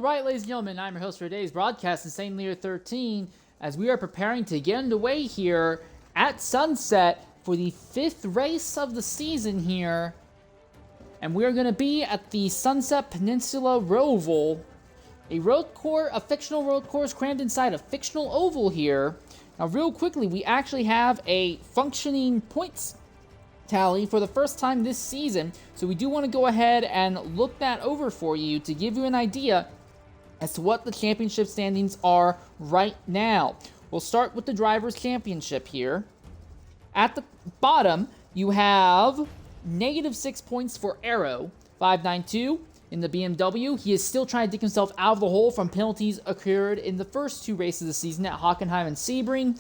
Alright, ladies and gentlemen, I'm your host for today's broadcast, Insane Leader 13, as we are preparing to get underway here at sunset for the 5th race of the season here. And we're going to be at the Sunset Peninsula Roval, a fictional road course crammed inside a fictional oval here. Now, real quickly, we actually have a functioning points tally for the first time this season, so we do want to go ahead and look that over for you to give you an idea as to what the championship standings are right now. We'll start with the Drivers' Championship here. At the bottom, you have -6 points for Arrow, 592 in the BMW. He is still trying to dig himself out of the hole from penalties occurred in the first 2 races of the season at Hockenheim and Sebring.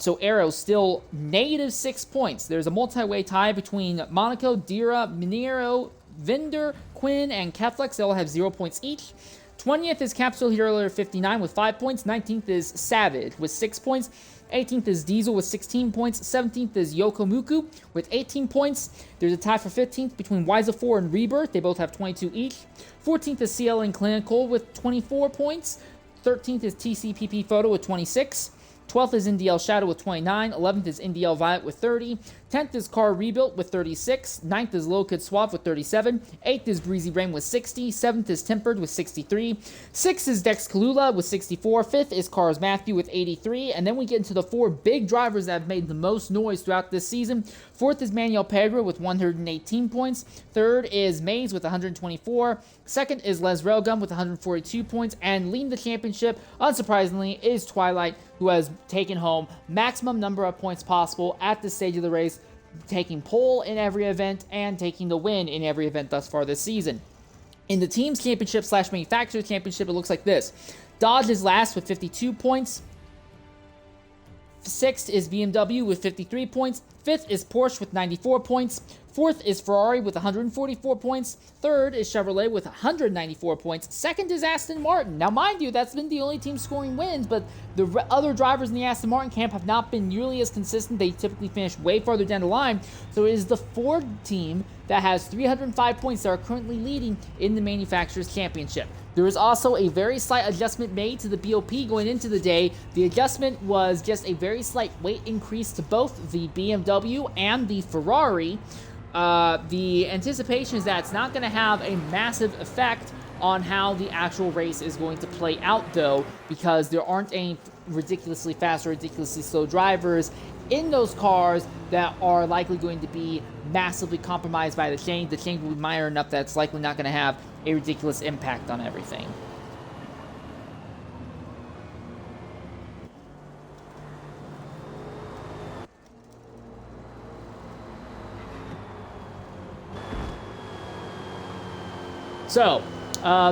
So Arrow still -6 points. There's a multi-way tie between Monaco, Dira, Minero, Vinder, Quinn, and Keflex. They all have 0 points each. 20th is Capsule Hero 59 with 5 points. 19th is Savage with 6 points. 18th is Diesel with 16 points. 17th is Yokomuku with 18 points. There's a tie for 15th between Wiza 4 and Rebirth. They both have 22 each. 14th is CL and Clinical with 24 points. 13th is TCPP Photo with 26. 12th is NDL Shadow with 29, 11th is NDL Violet with 30, 10th is Car Rebuilt with 36, 9th is Low Kid Suave with 37, 8th is Breezy Rain with 60, 7th is Tempered with 63, 6th is Dex Kalula with 64, 5th is Cars Matthew with 83, and then we get into the 4 big drivers that have made the most noise throughout this season. 4th is Manuel Pedro with 118 points, 3rd is Maze with 124, 2nd is Les Railgun with 142 points, and leading the championship, unsurprisingly, is Twilight, who has taken home maximum number of points possible at this stage of the race, taking pole in every event and taking the win in every event thus far this season. In the Teams Championship / Manufacturers Championship, it looks like this. Dodge is last with 52 points. 6th is BMW with 53 points. 5th is Porsche with 94 points. 4th is Ferrari with 144 points. 3rd is Chevrolet with 194 points. 2nd is Aston Martin. Now, mind you, that's been the only team scoring wins, but the other drivers in the Aston Martin camp have not been nearly as consistent. They typically finish way farther down the line. So it is the Ford team that has 305 points that are currently leading in the Manufacturers' Championship. There is also a very slight adjustment made to the BOP going into the day. The adjustment was just a very slight weight increase to both the BMW and the Ferrari. The anticipation is that it's not going to have a massive effect on how the actual race is going to play out, though, because there aren't any ridiculously fast or ridiculously slow drivers in those cars that are likely going to be massively compromised by the change. The change will be minor enough that it's likely not going to have a ridiculous impact on everything. So,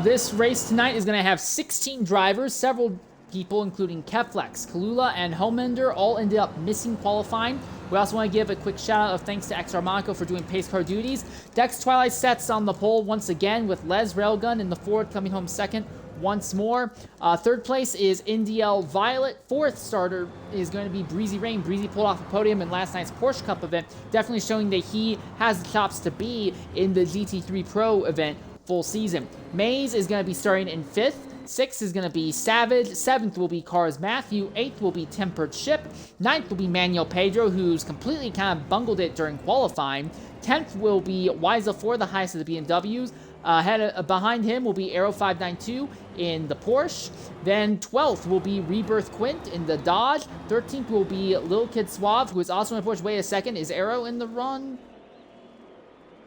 this race tonight is going to have 16 drivers. Several people, including Keflex, Kalula, and Homender, all ended up missing qualifying. We also want to give a quick shout out of thanks to XR Monaco for doing pace car duties. Dex Twilight sets on the pole once again, with Les Railgun in the Ford coming home second once more. 3rd place is NDL Violet. 4th starter is going to be Breezy Rain. Breezy pulled off a podium in last night's Porsche Cup event, definitely showing that he has the chops to be in the GT3 Pro event full season. Maze is going to be starting in 5th. 6th is going to be Savage. 7th will be Cars Matthew. 8th will be Tempered Ship. 9th will be Manuel Pedro, who's completely kind of bungled it during qualifying. 10th will be Wiza 4, the highest of the BMWs. Behind him will be Aero 592 in the Porsche. Then 12th will be Rebirth Quint in the Dodge. 13th will be Lil Kid Suave, who is also in the Porsche. Wait a second, is Aero in the run?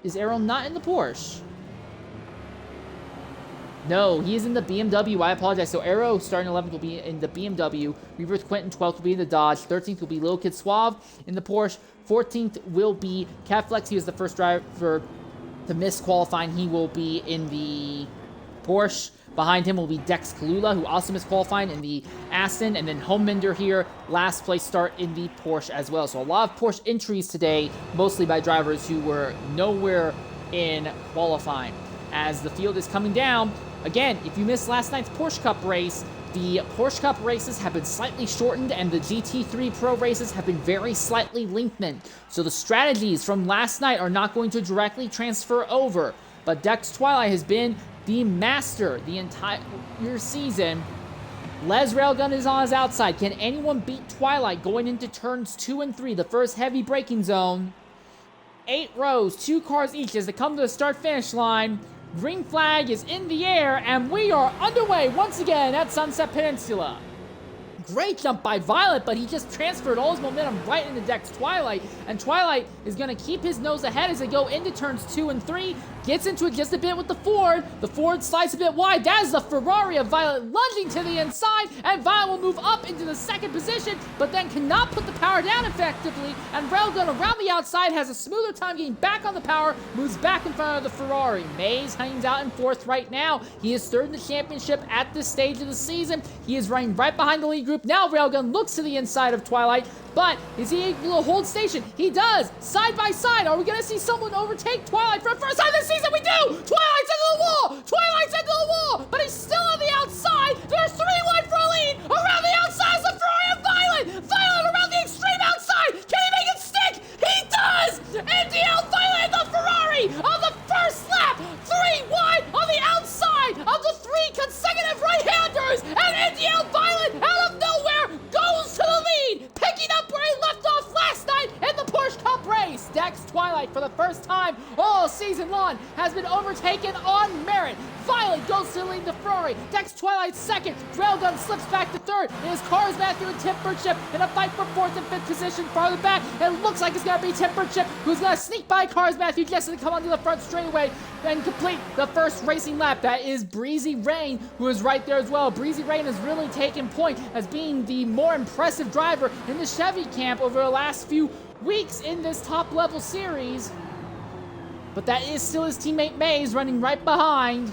Is Aero not in the Porsche? No, he is in the BMW. I apologize. So Arrow starting 11th will be in the BMW. Rebirth Quentin 12th will be in the Dodge. 13th will be Lil Kid Suave in the Porsche. 14th will be Catflex. He was the first driver to miss qualifying. He will be in the Porsche. Behind him will be Dex Kalula, who also missed qualifying in the Aston. And then Homender here, last place start in the Porsche as well. So a lot of Porsche entries today, mostly by drivers who were nowhere in qualifying. As the field is coming down, again, if you missed last night's Porsche Cup race, the Porsche Cup races have been slightly shortened and the GT3 Pro races have been very slightly lengthened. So the strategies from last night are not going to directly transfer over. But Dex Twilight has been the master the entire season. Les Railgun is on his outside. Can anyone beat Twilight going into turns 2 and 3, the first heavy braking zone? 8 rows, 2 cars each as they come to the start-finish line. Green flag is in the air, and we are underway once again at Sunset Peninsula. Great jump by Violet, but he just transferred all his momentum right into Dex Twilight, and Twilight is going to keep his nose ahead as they go into turns 2 and 3, gets into it just a bit with the Ford. The Ford slides a bit wide. That is the Ferrari of Violet lunging to the inside, and Violet will move up into the second position, but then cannot put the power down effectively, and Railgun around the outside has a smoother time getting back on the power, moves back in front of the Ferrari. Mays hangs out in 4th right now. He is 3rd in the championship at this stage of the season. He is running right behind the lead group. Now Railgun looks to the inside of Twilight, but is he able to hold station? He does! Side by side, are we going to see someone overtake Twilight for the first time this season? We do! Twilight's into the wall! Twilight's into the wall! But he's still on the outside! There's 3 wide for a lead! Around the outside is the Ferrari of Violet! Violet around the extreme outside! Can he make it stick? He does! NDL Violet and the Ferrari on the first lap! 3 wide on the outside of the 3 consecutive right-handers! And NDL Violet out of nowhere goes to the lead! Picking up where he left off last night in the Porsche Cup race! Dex Twilight, for the first time all season long, has been overtaken on merit. Violet goes to lead the Ferrari. Dex Twilight 2nd. Railgun slips back to 3rd. It is Cars Matthew and Tim Burchip in a fight for 4th and 5th position farther back. It looks like it's going to be Tim Burchip who's going to sneak by Cars Matthew just to come onto the front straightaway and complete the first racing lap. That is Breezy Rain, who is right there as well. Breezy Rain has really taken point as being the more impressive driver in the Chevy camp over the last few weeks in this top-level series. But that is still his teammate Mays running right behind.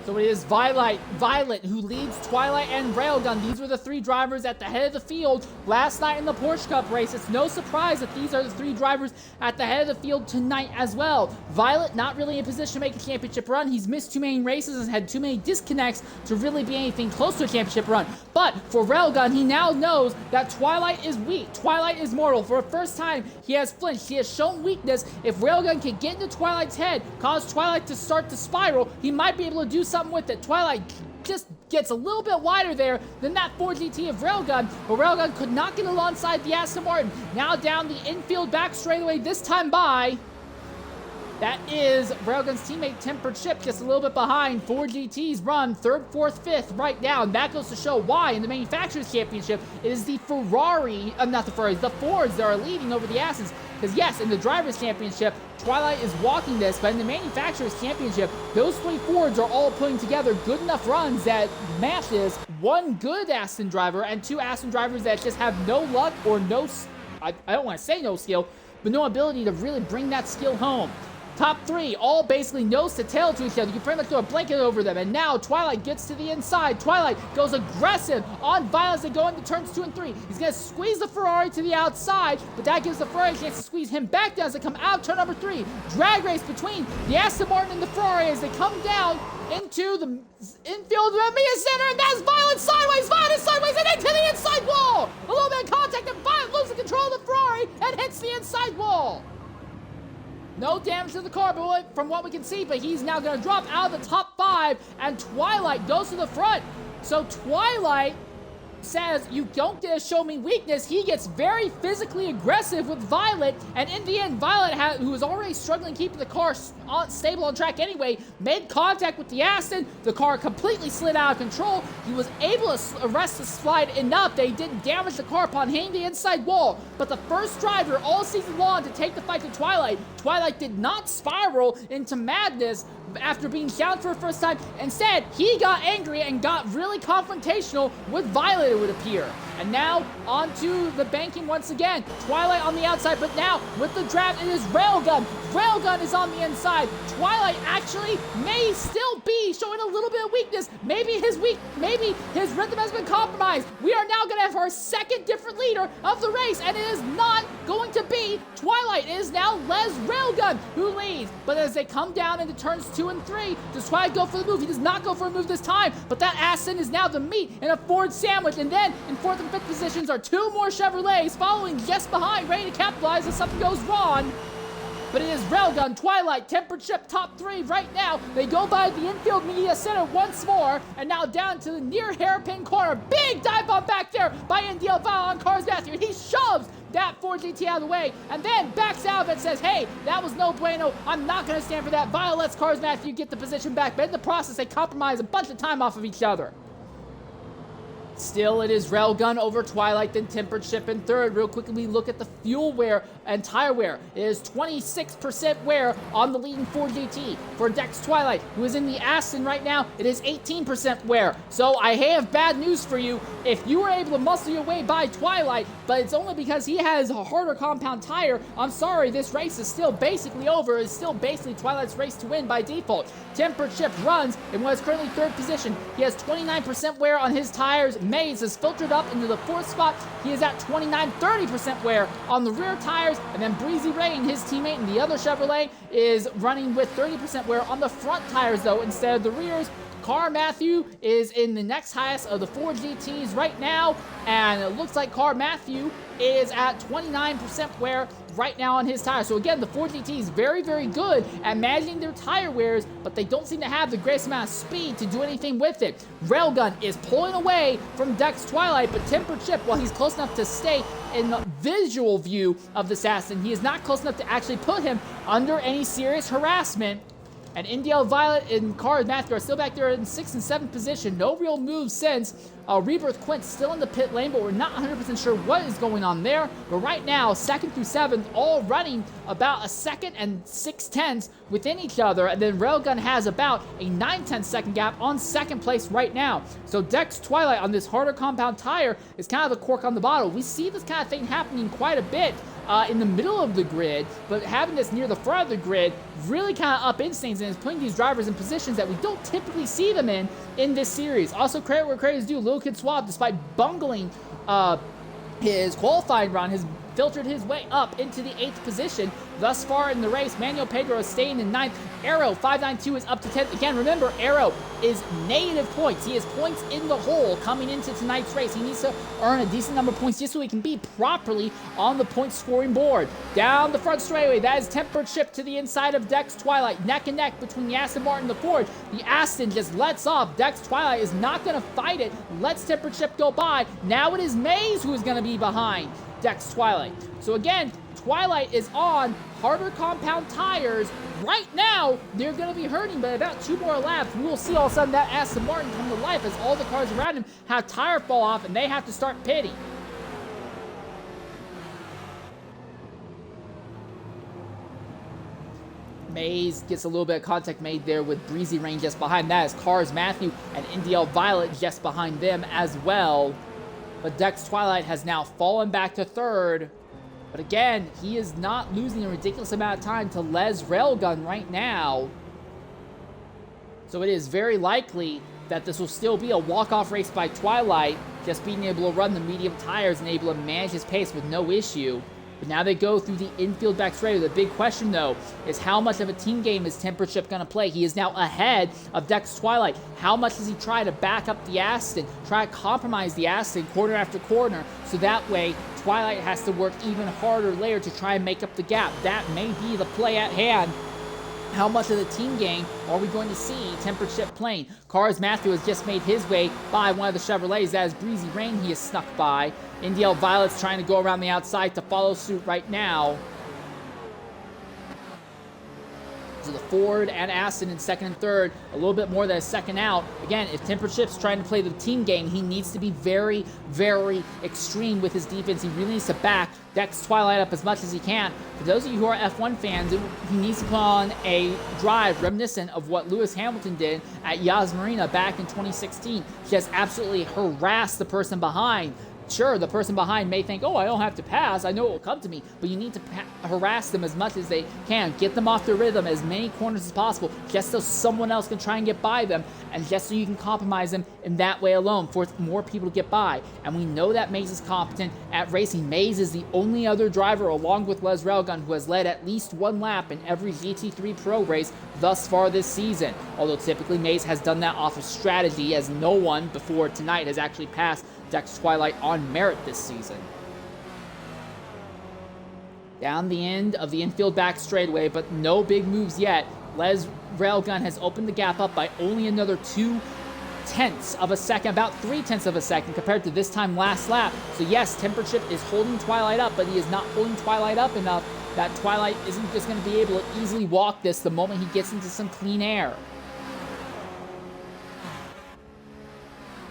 So it is Violet who leads Twilight and Railgun. These were the 3 drivers at the head of the field last night in the Porsche Cup race. It's no surprise that these are the 3 drivers at the head of the field tonight as well. Violet not really in position to make a championship run. He's missed too many races and had too many disconnects to really be anything close to a championship run. But for Railgun, he now knows that Twilight is weak. Twilight is mortal. For the first time, he has flinched. He has shown weakness. If Railgun can get into Twilight's head, cause Twilight to start to spiral, he might be able to do something with it. Twilight just gets a little bit wider there than that Ford GT of Railgun, but Railgun could not get alongside the Aston Martin. Now down the infield back straightaway, this time by. That is Railgun's teammate Temper Chip, just a little bit behind. Ford GT's run 3rd, 4th, 5th right now, and that goes to show why in the Manufacturers Championship it is the not the Ferraris, the Fords that are leading over the Astons. Because yes, in the Drivers' Championship, Twilight is walking this, but in the Manufacturers' Championship, those 3 Fords are all putting together good enough runs that matches 1 good Aston driver and 2 Aston drivers that just have no luck or no, I don't want to say no skill, but no ability to really bring that skill home. Top 3, all basically nose to tail to each other. You can pretty much throw a blanket over them. And now Twilight gets to the inside. Twilight goes aggressive on Violet as they go into turns 2 and 3. He's going to squeeze the Ferrari to the outside, but that gives the Ferrari a chance to squeeze him back down as they come out of turn number 3. Drag race between the Aston Martin and the Ferrari as they come down into the infield of the media center, and that's Violet sideways. Violet is sideways and into the inside wall. A little bit of contact, and Violet loses control of the Ferrari and hits the inside wall. No damage to the car from what we can see, but he's now going to drop out of the top 5, and Twilight goes to the front. So Twilight says, you don't get to show me weakness. He gets very physically aggressive with Violet, and in the end, Violet, who was already struggling keeping the car stable on track anyway, made contact with the Aston. The car completely slid out of control. He was able to arrest the slide enough that he didn't damage the car upon hitting the inside wall. But the first driver all season long to take the fight to Twilight, Twilight did not spiral into madness after being challenged for the first time. Instead, he got angry and got really confrontational with Violet, it would appear. And now, onto the banking once again. Twilight on the outside, but now, with the draft, it is Railgun. Railgun is on the inside. Twilight actually may still be showing a little bit of weakness. Maybe his rhythm has been compromised. We are now going to have our 2nd different leader of the race, and it is not going to be Twilight. It is now Les Railgun who leads. But as they come down into turns 2 and 3, does Twilight go for the move? He does not go for a move this time, but that Aston is now the meat in a Ford sandwich. And then in 4th and 5th positions are 2 more Chevrolets following just behind, ready to capitalize if something goes wrong. but it is Railgun, Twilight, Tempered Chip, top 3 right now. They go by the infield media center once more, and now down to the near hairpin corner. Big dive bomb back there by NDL Violet on Cars Matthew. He shoves that Ford GT out of the way, and then backs out of it and says, hey, that was no bueno. I'm not going to stand for that. Violet lets Cars Matthew get the position back, but in the process, they compromise a bunch of time off of each other. Still, it is Railgun over Twilight, then Tempered Chip in third. Real quickly, we look at the fuel wear and tire wear. It is 26% wear on the leading Ford GT. For Dex Twilight, who is in the Aston right now, it is 18% wear. So I have bad news for you. If you were able to muscle your way by Twilight, but it's only because he has a harder compound tire, I'm sorry, this race is still basically over. It's still basically Twilight's race to win by default. Tempered Chip runs in what is currently third position. He has 29% wear on his tires. Maze is filtered up into the fourth spot. He is at 30% wear on the rear tires. And then Breezy Rain, his teammate in the other Chevrolet, is running with 30% wear on the front tires, though, instead of the rears. Car Matthew is in the next highest of the Ford GTs right now, and it looks like Car Matthew is at 29% wear right now on his tires. So again, the Ford GT is very, very good at managing their tire wears, but they don't seem to have the greatest amount of speed to do anything with it. Railgun is pulling away from Dex Twilight, but Tempered Chip, while he's close enough to stay in the visual view of the assassin, he is not close enough to actually put him under any serious harassment. And NDL Violet and Cars Matthew are still back there in 6th and 7th position. No real moves since. Rebirth Quint still in the pit lane, but we're not 100% sure what is going on there. But right now, 2nd through 7th, all running about a 2nd and 6/10 within each other. And then Railgun has about a 9/10 second gap on 2nd place right now. So Dex Twilight on this harder compound tire is kind of the cork on the bottle. We see this kind of thing happening quite a bit in the middle of the grid, but having this near the front of the grid really kind of up instincts and is putting these drivers in positions that we don't typically see them in this series. Also, credit where credit is due. Lil Kid Swab, despite bungling his qualifying run, has filtered his way up into the 8th position thus far in the race. Manuel Pedro is staying in 9th. Arrow 592 is up to 10th. Again, remember, Arrow is negative points. He has points in the hole coming into tonight's race. He needs to earn a decent number of points just so he can be properly on the point scoring board. Down the front straightaway, that is Tempered Chip to the inside of Dex Twilight. Neck and neck between the Aston Martin and the Ford. The Aston just lets off. Dex Twilight is not going to fight it. Lets Tempered Chip go by. Now it is Maze who is going to be behind Dex Twilight. So again, Twilight is on harder compound tires. Right now, they're going to be hurting, but about 2 more laps, we will see all of a sudden that Aston Martin come to life as all the cars around him have tire fall off and they have to start pitting. Maze gets a little bit of contact made there with Breezy Rain just behind. That is Cars Matthew and NDL Violet just behind them as well. But Dex Twilight has now fallen back to 3rd. But again, he is not losing a ridiculous amount of time to Les Railgun right now. So it is very likely that this will still be a walk-off race by Twilight, just being able to run the medium tires and able to manage his pace with no issue. But now they go through the infield back straight. The big question, though, is how much of a team game is Tempered Chip going to play? He is now ahead of Dex Twilight. How much does he try to back up the Aston, try to compromise the Aston corner after corner, so that way Twilight has to work even harder later to try and make up the gap? That may be the play at hand. How much of the team game are we going to see Tempered Chip playing? Cars Matthew has just made his way by one of the Chevrolets. That is Breezy Rain he has snuck by. NDL Violet's trying to go around the outside to follow suit right now. So the Ford and Aston in 2nd and 3rd, a little bit more than a second out. Again, if Tempered Chip's trying to play the team game, he needs to be very, very extreme with his defense. He really needs to back Dex Twilight up as much as he can. For those of you who are F1 fans, he needs to put on a drive reminiscent of what Lewis Hamilton did at Yas Marina back in 2016. He just absolutely harassed the person behind. Sure, the person behind may think, oh, I don't have to pass. I know it will come to me. But you need to harass them as much as they can. Get them off their rhythm as many corners as possible, just so someone else can try and get by them, and just so you can compromise them in that way alone, for more people to get by. And we know that Maze is competent at racing. Maze is the only other driver, along with Les Railgun, who has led at least 1 lap in every GT3 Pro race thus far this season. Although typically Maze has done that off of strategy, as no one before tonight has actually passed Dex Twilight on merit this season. down the end of the infield back straightaway, but no big moves yet. Les Railgun has opened the gap up by only another 0.2 of a second, about 0.3 of a second compared to this time last lap. So yes, Temper Chip is holding Twilight up, but he is not holding Twilight up enough that Twilight isn't just going to be able to easily walk this the moment he gets into some clean air.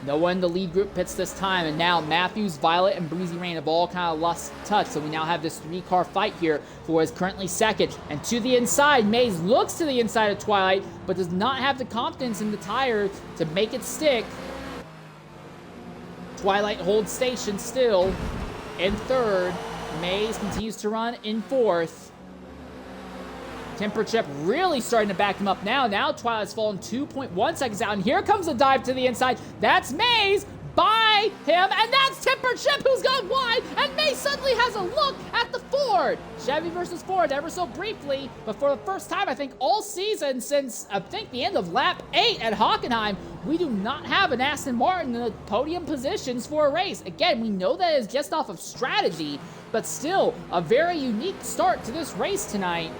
No one in the lead group pits this time, and now Matthews, Violet, and Breezy Rain have all kind of lost touch, so we now have this 3-car fight here for what is currently second. And to the inside, Maze looks to the inside of Twilight, but does not have the confidence in the tire to make it stick. Twilight holds station still in third. Maze continues to run in fourth. Temper Chip really starting to back him up now. Now Twilight's fallen 2.1 seconds out, and here comes a dive to the inside. That's Maze by him, and that's Temper Chip who's gone wide, and Maze suddenly has a look at the Ford. Chevy versus Ford ever so briefly, but for the first time, I think, all season since, I think, the end of lap 8 at Hockenheim, we do not have an Aston Martin in the podium positions for a race. Again, we know that is just off of strategy, but still a very unique start to this race tonight.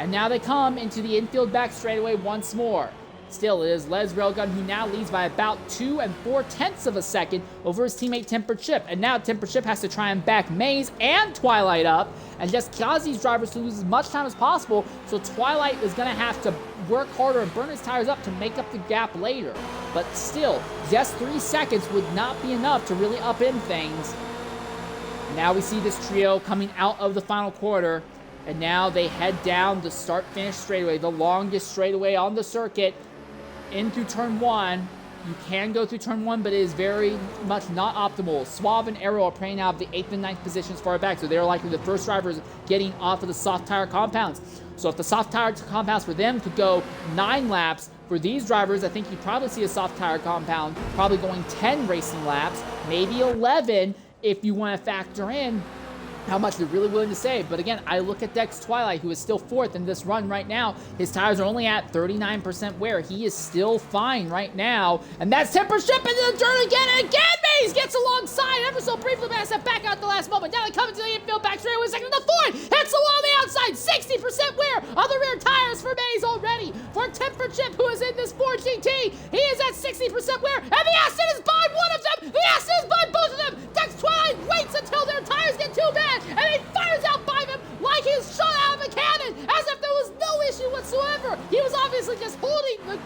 And now they come into the infield back straightaway once more. Still, it is Les Railgun who now leads by about 2 4/10 of a second over his teammate Temper Chip. And now Temper Chip has to try and back Maze and Twilight up and just cause these drivers to lose as much time as possible. So Twilight is going to have to work harder and burn his tires up to make up the gap later. But still, just 3 seconds would not be enough to really upend things. Now we see this trio coming out of the final quarter. And now they head down the start-finish straightaway, the longest straightaway on the circuit, in through turn 1. You can go through turn 1, but it is very much not optimal. Suave and Arrow are playing out of the 8th and 9th positions far back, so they're likely the first drivers getting off of the soft tire compounds. So if the soft tire compounds for them could go 9 laps, for these drivers, I think you'd probably see a soft tire compound probably going 10 racing laps, maybe 11 if you want to factor in how much they're really willing to save. But again, I look at Dex Twilight, who is still 4th in this run right now. His tires are only at 39% wear. He is still fine right now. And that's Temper Chip into the dirt again. And again, Maze gets alongside ever so briefly, but has to back out the last moment. Now they come into the infield back straight with second to the Ford. Hits the wall on the outside. 60% wear on the rear tires for Maze already. For Temper Chip, who is in this Ford GT, he is at 60% wear. And the Aston is by one of them. The Aston is by both of them. Dex Twilight waits until their tires get too bad, and he fires out by them like he's shot out of a cannon, as if there was no issue whatsoever. He was obviously just holding the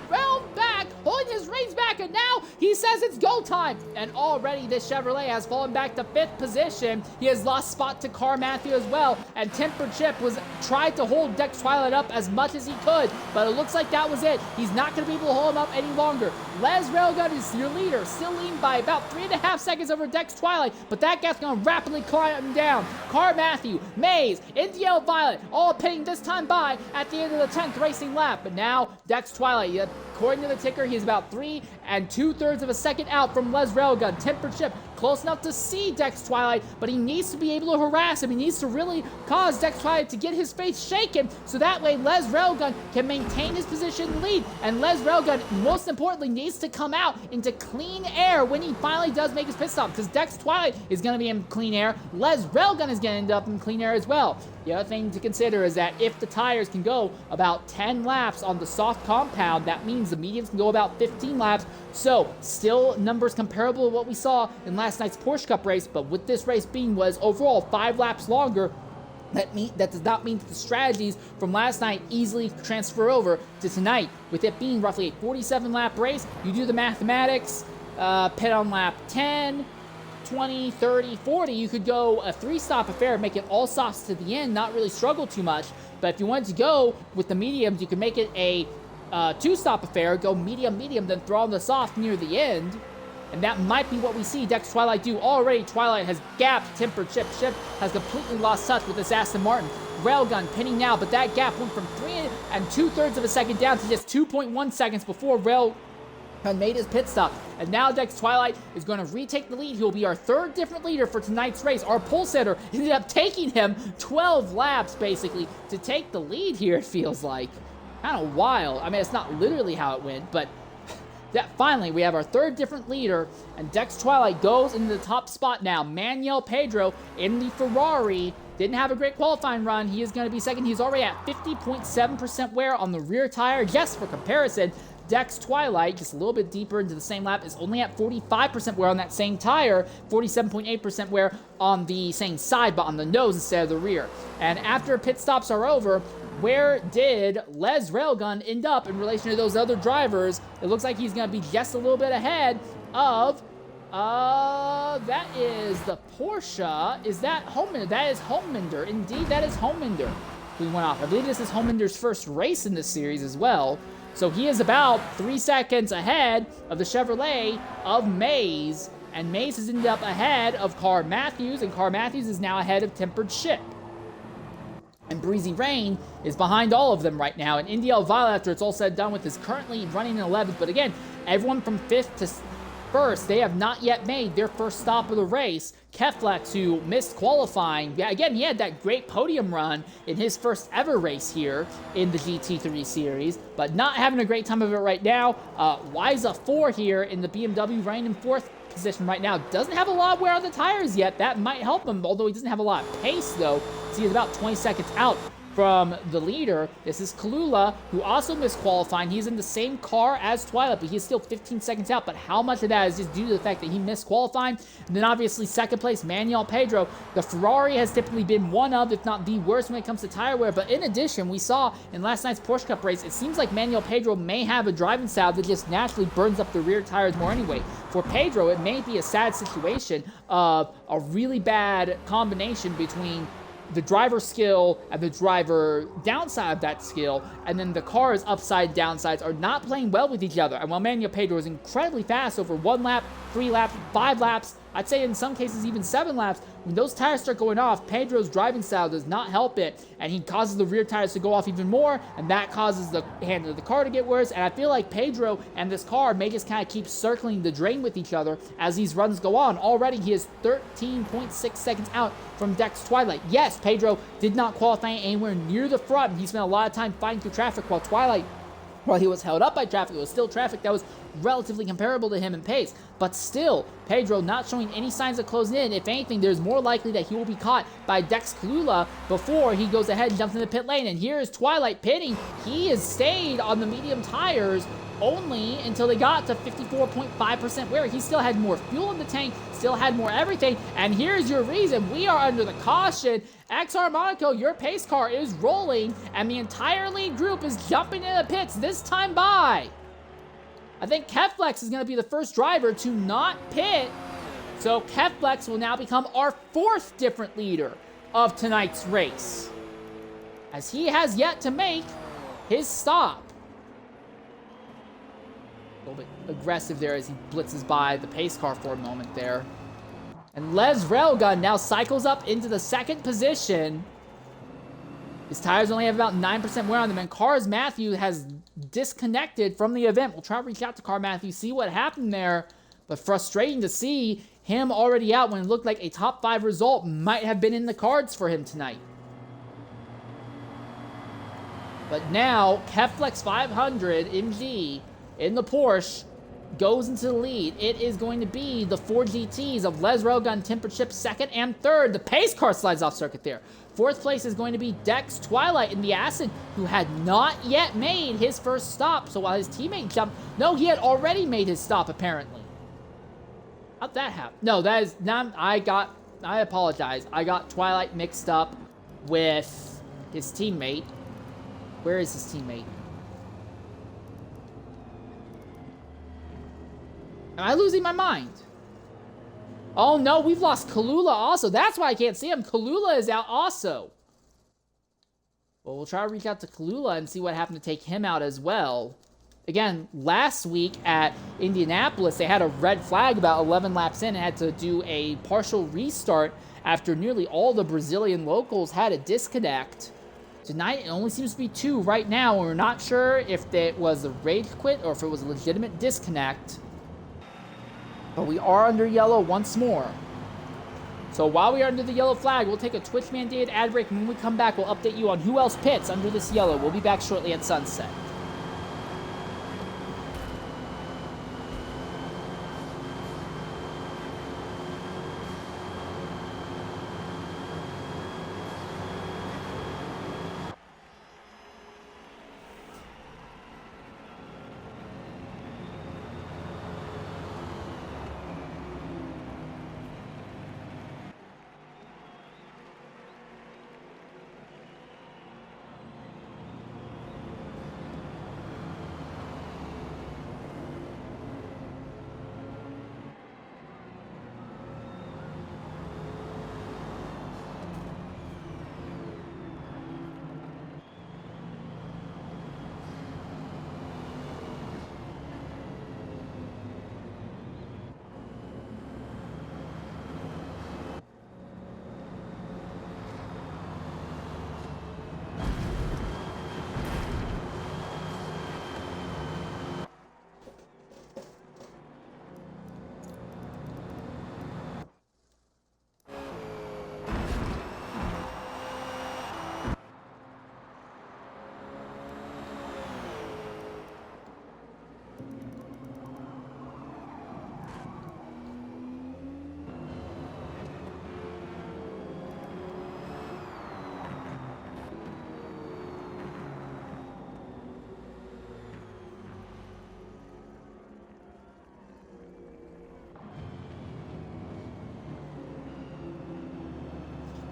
realm back, holding his reins back, and now he says it's go time. And already this Chevrolet has fallen back to 5th position. He has lost spot to Car Matthew as well, and Temper Chip tried to hold Dex Twilight up as much as he could, but it looks like that was it. He's not going to be able to hold him up any longer. Les Railgun is your leader, still leading by about 3.5 seconds over Dex Twilight, but that gap's going to rapidly climb down. Car Matthew, Maze, Indiel Violet, all pitting this time by at the end of the 10th racing lap. But now Dex Twilight, according to the ticker, he's about 3 2/3 of a second out from Les Railgun. Temper Chip close enough to see Dex Twilight, but he needs to be able to harass him. He needs to really cause Dex Twilight to get his face shaken, so that way Les Railgun can maintain his position in the lead. And Les Railgun, most importantly, needs to come out into clean air when he finally does make his pit stop, because Dex Twilight is going to be in clean air. Les Railgun is going to end up in clean air as well. The other thing to consider is that if the tires can go about 10 laps on the soft compound, that means the mediums can go about 15 laps. So still numbers comparable to what we saw in last night's Porsche Cup race, but with this race being was overall 5 laps longer, that does not mean that the strategies from last night easily transfer over to tonight. With it being roughly a 47-lap race, you do the mathematics, pit on lap 10, 20, 30, 40, you could go a 3-stop affair, make it all softs to the end, not really struggle too much. But if you wanted to go with the mediums, you could make it a 2-stop affair, go medium, then throw on the soft near the end. And that might be what we see Dex Twilight do. Already, Twilight has gapped Temper Chip. Chip has completely lost touch with this Aston Martin. Railgun pinning now, but that gap went from 3 2/3 of a second down to just 2.1 seconds before Railgun made his pit stop. And now Dex Twilight is going to retake the lead. He'll be our 3rd different leader for tonight's race. Our pole setter ended up taking him 12 laps, basically, to take the lead here, it feels like. Kind of wild. I mean, it's not literally how it went, but that finally we have our 3rd different leader, and Dex Twilight goes into the top spot now. Manuel Pedro in the Ferrari. Didn't have a great qualifying run. He is going to be second. He's already at 50.7% wear on the rear tire. Yes, for comparison, Dex Twilight, just a little bit deeper into the same lap, is only at 45% wear on that same tire, 47.8% wear on the same side, but on the nose instead of the rear. And after pit stops are over, where did Les Railgun end up in relation to those other drivers? It looks like he's going to be just a little bit ahead of, that is the Porsche. Is that Holminder? That is Holminder. Indeed, that is Holminder who went off. I believe this is Holminder's first race in this series as well. So he is about 3 seconds ahead of the Chevrolet of Mays, and Mays has ended up ahead of Car Matthews, and Car Matthews is now ahead of Tempered Ship. And Breezy Rain is behind all of them right now, and Indy Elvira, after it's all said and done with, is currently running in 11th, but again, everyone from 5th to 1st, they have not yet made their first stop of the race. Keflex, who missed qualifying, again, he had that great podium run in his first ever race here in the GT3 series, but not having a great time of it right now. Wiza 4 here in the BMW, running in 4th position right now. Doesn't have a lot of wear on the tires yet. That might help him, although he doesn't have a lot of pace, though. So he's about 20 seconds out from the leader. This is Kalula, who also missed qualifying. He's in the same car as Twilight, but he's still 15 seconds out. But how much of that is just due to the fact that he missed qualifying? And then obviously second place, Manuel Pedro. The Ferrari has typically been one of, if not the worst when it comes to tire wear. But in addition, we saw in last night's Porsche Cup race, it seems like Manuel Pedro may have a driving style that just naturally burns up the rear tires more anyway. For Pedro, it may be a sad situation of a really bad combination between the driver skill and the driver downside of that skill, and then the car's upside downsides are not playing well with each other. And while Manuel Pedro is incredibly fast over 1 lap, 3 laps, 5 laps, I'd say in some cases even 7 laps, when those tires start going off, Pedro's driving style does not help it, and he causes the rear tires to go off even more, and that causes the handle of the car to get worse. And I feel like Pedro and this car may just kind of keep circling the drain with each other as these runs go on. Already he is 13.6 seconds out from Dex Twilight. Yes, Pedro did not qualify anywhere near the front, and he spent a lot of time fighting through traffic, while Twilight, while he was held up by traffic, it was still traffic that was relatively comparable to him in pace. But still, Pedro not showing any signs of closing in. If anything, there's more likely that he will be caught by Dex Kalula before he goes ahead and jumps in the pit lane. And here is Twilight pitting. He has stayed on the medium tires only until they got to 54.5% wear. He still had more fuel in the tank, still had more everything. And here's your reason. We are under the caution. XR Monaco, your pace car is rolling, and the entire lead group is jumping in the pits this time by. I think Keflex is going to be the first driver to not pit. So Keflex will now become our 4th different leader of tonight's race, as he has yet to make his stop. A little bit aggressive there as he blitzes by the pace car for a moment there. And Les Railgun now cycles up into the 2nd position. His tires only have about 9% wear on them, and Cars Matthew has disconnected from the event. We'll try to reach out to Car Matthew, see what happened there, but frustrating to see him already out when it looked like a top 5 result might have been in the cards for him tonight. But now, Keflex 500 MG in the Porsche goes into the lead. It is going to be the 4 GTs of Les Railgun, Tempered Ship 2nd and 3rd. The pace car slides off circuit there. 4th place is going to be Dex Twilight in the Acid, who had not yet made his first stop. So while his teammate jumped, no, he had already made his stop apparently. How'd that happen? No, that is not, I apologize. I got Twilight mixed up with his teammate. Where is his teammate? Am I losing my mind? Oh no, we've lost Kalula also. That's why I can't see him. Kalula is out also. Well, we'll try to reach out to Kalula and see what happened to take him out as well. Again, last week at Indianapolis, they had a red flag about 11 laps in and had to do a partial restart after nearly all the Brazilian locals had a disconnect. Tonight, it only seems to be 2 right now, and we're not sure if it was a rage quit or if it was a legitimate disconnect. But we are under yellow once more. So while we are under the yellow flag, we'll take a Twitch-mandated ad break, and when we come back, we'll update you on who else pits under this yellow. We'll be back shortly at sunset.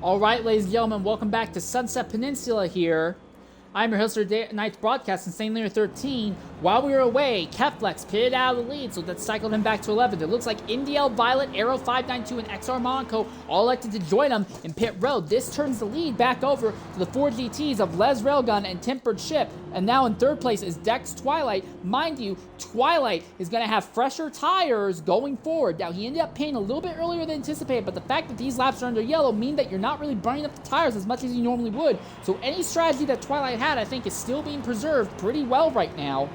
Alright, ladies and gentlemen, welcome back to Sunset Peninsula here. I'm your host for tonight's broadcast, Insane Linear 13. While we were away, Keflex pitted out of the lead, so that cycled him back to 11th. It looks like NDL Violet, Arrow 592, and XR Monaco all elected to join him in pit road. This turns the lead back over to the 4 GTs of Les Railgun and Tempered Ship. And now in third place is Dex Twilight. Mind you, Twilight is going to have fresher tires going forward. Now, he ended up pitting a little bit earlier than anticipated, but the fact that these laps are under yellow mean that you're not really burning up the tires as much as you normally would. So any strategy that Twilight had, I think, is still being preserved pretty well right now.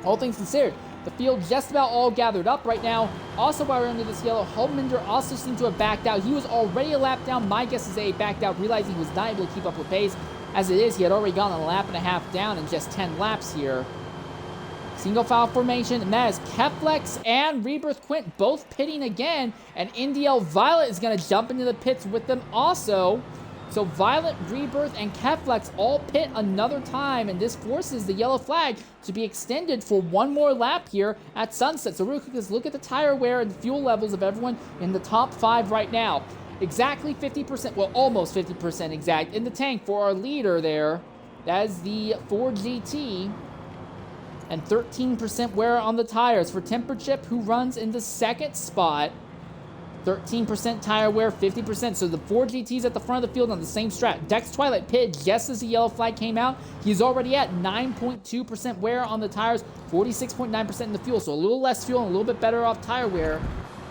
All things considered, the field just about all gathered up right now. Also, while we're under this yellow, Holminder also seemed to have backed out. He was already a lap down. My guess is that he backed out, realizing he was not able to keep up with pace. As it is, he had already gone a lap and a half down in just 10 laps here. Single file formation, and that is Keflex and Rebirth Quint both pitting again, and NDL Violet is going to jump into the pits with them also. So Violet, Rebirth, and Keflex all pit another time, and this forces the yellow flag to be extended for one more lap here at Sunset. So real quick, let's look at the tire wear and fuel levels of everyone in the top 5 right now. Exactly 50%, well, almost 50% exact in the tank for our leader there. That is the 4 GT. And 13% wear on the tires for Tempered Ship, who runs in the second spot. 13% tire wear, 50%. So the 4 GTs at the front of the field on the same strat. Dex Twilight pitted just as the yellow flag came out. He's already at 9.2% wear on the tires, 46.9% in the fuel. So a little less fuel and a little bit better off tire wear.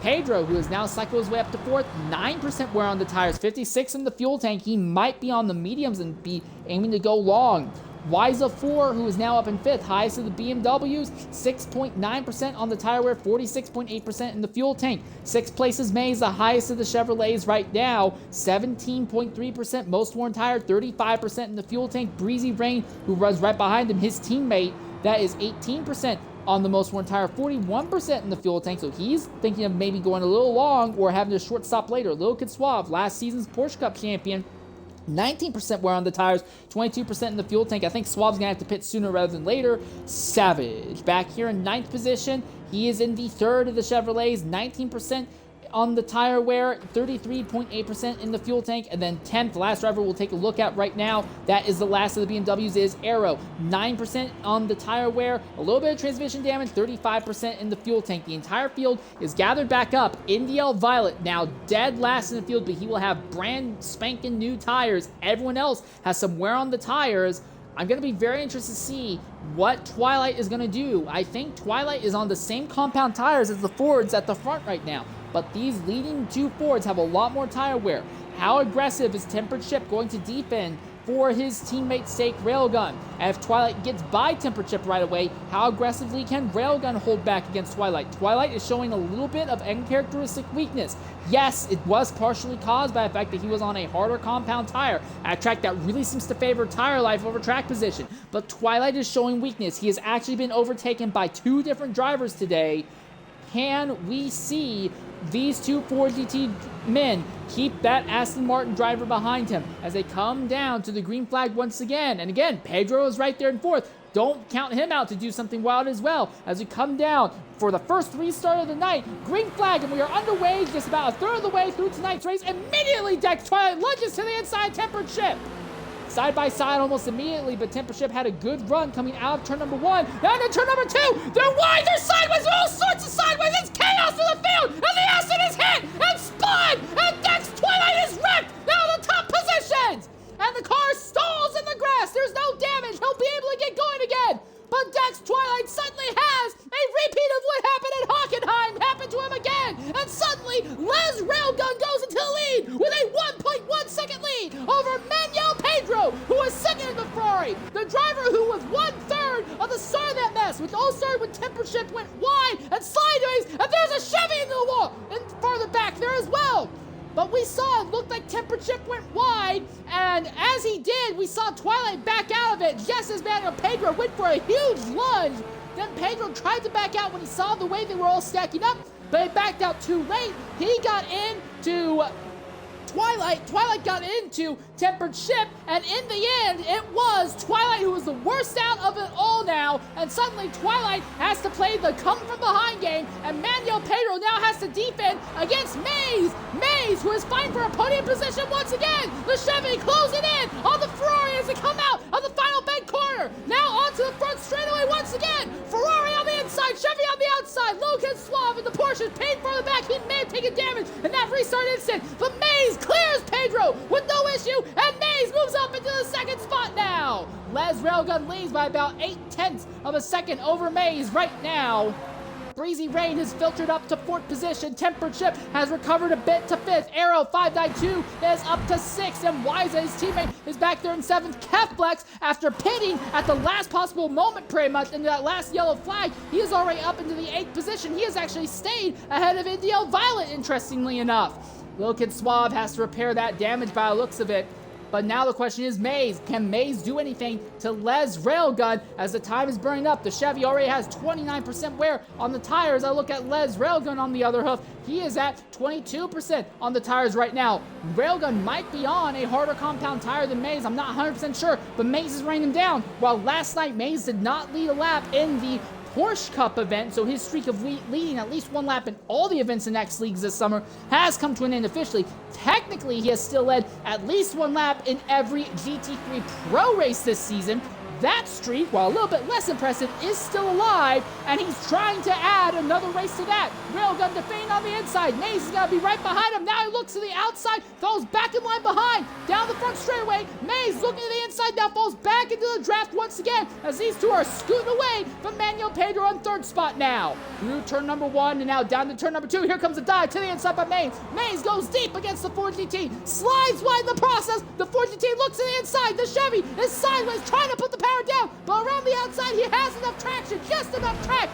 Pedro, who has now cycled his way up to 4th, 9% wear on the tires, 56 in the fuel tank. He might be on the mediums and be aiming to go long. Wiza 4, who is now up in 5th, highest of the BMWs, 6.9% on the tire wear, 46.8% in the fuel tank. 6th place is Maze, the highest of the Chevrolets right now, 17.3% most worn tire, 35% in the fuel tank. Breezy Rain, who runs right behind him, his teammate, that is 18% on the most worn tire, 41% in the fuel tank. So he's thinking of maybe going a little long or having a short stop later. Lil Kid Suave, last season's Porsche Cup champion, 19% wear on the tires, 22% in the fuel tank. I think Suave's going to have to pit sooner rather than later. Savage, back here in 9th position. He is in the 3rd of the Chevrolets, 19% on the tire wear, 33.8% in the fuel tank. And then 10th, the last driver we'll take a look at right now, that is the last of the BMWs, is Arrow. 9% on the tire wear, a little bit of transmission damage, 35% in the fuel tank. The entire field is gathered back up. NDL Violet now dead last in the field, but he will have brand spanking new tires. Everyone else has some wear on the tires. I'm going to be very interested to see what Twilight is going to do. I think Twilight is on the same compound tires as the Fords at the front right now, but these leading 2 Fords have a lot more tire wear. How aggressive is Tempered Ship going to defend for his teammate's sake, Railgun? And if Twilight gets by Tempered Ship right away, how aggressively can Railgun hold back against Twilight? Twilight is showing a little bit of uncharacteristic weakness. Yes, it was partially caused by the fact that he was on a harder compound tire at a track that really seems to favor tire life over track position. But Twilight is showing weakness. He has actually been overtaken by 2 different drivers today. Can we see these 2 4 GT men keep that Aston Martin driver behind him as they come down to the green flag once again? And again, Pedro is right there in 4th. Don't count him out to do something wild as well. As we come down for the first restart of the night, green flag, and we are underway just about a third of the way through tonight's race. Immediately, Dex Twilight lunges to the inside, Tempered Ship. Side by side almost immediately, but Tempered Ship had a good run coming out of turn number 1. And in turn number 2, they're wide, they're sideways, all sorts of sideways. It's chaos in the field, and the Aston is hit and spun, and Dex Twilight is wrecked out of the top positions. And the car stalls in the grass. There's no damage. He'll be able to get going again. But Dex Twilight suddenly has a repeat of what happened at Hockenheim happen to him again. And suddenly, Les Railgun goes into the lead with a 1.1 second lead over Manuel Pedro, who was second in the Ferrari. The driver who was 1/3 of the start of that mess, which all started when Tempered Ship went wide and sideways, and there's a Chevy in the wall and farther back there as well. But we saw it looked like Tempered Ship went wide, and as he did, we saw Twilight back out of it just as Manuel Pedro went for a huge lunge. Then Pedro tried to back out when he saw the way they were all stacking up, but he backed out too late. He got into Twilight got into Tempered Ship, and in the end, it was Twilight who was the worst out of it all now, and suddenly Twilight has to play the come from behind game, and Manuel Pedro now has to defend against Mays. Mays, who is fighting for a podium position once again. The Chevy closing in on the Ferrari as they come out of the final bank corner. Now onto the front straightaway once again. Ferrari on the inside, Chevy on the outside. Logan Suave in the Porsche paid for the back. He may have taken damage in that restart instant, but Mays clears Pedro with no issue, and Mays moves up into the second spot now. Les Railgun leads by about 0.8 of a second over Mays right now. Breezy Rain has filtered up to 4th position. Tempered Chip has recovered a bit to 5th. Arrow 592 is up to 6th. And Wiza, his teammate, is back there in 7th. Keflex, after pitting at the last possible moment pretty much into that last yellow flag, he is already up into the 8th position. He has actually stayed ahead of Indio Violet, interestingly enough. Lil Kid Suave has to repair that damage by the looks of it. But now the question is Mays. Can Mays do anything to Les Railgun as the time is burning up? The Chevy already has 29% wear on the tires. I look at Les Railgun on the other hoof. He is at 22% on the tires right now. Railgun might be on a harder compound tire than Mays. I'm not 100% sure, but Mays is running him down. While last night Mays did not lead a lap in the Porsche Cup event, so his streak of leading at least one lap in all the events in X Leagues this summer has come to an end officially. Technically, he has still led at least one lap in every GT3 Pro race this season. That streak, while a little bit less impressive, is still alive, and he's trying to add another race to that. Railgun defending on the inside. Mays is going to be right behind him. Now he looks to the outside, falls back in line behind. Down the front straightaway, Mays looking to the inside, now falls back into the draft once again, as these two are scooting away from Manuel Pedro on 3rd spot now. Through turn number 1, and now down to turn number 2. Here comes a dive to the inside by Mays. Mays goes deep against the Ford GT, slides wide in the process. The Ford GT looks to the inside. The Chevy is sideways, trying to put the power down, but around the outside he has enough traction, just enough track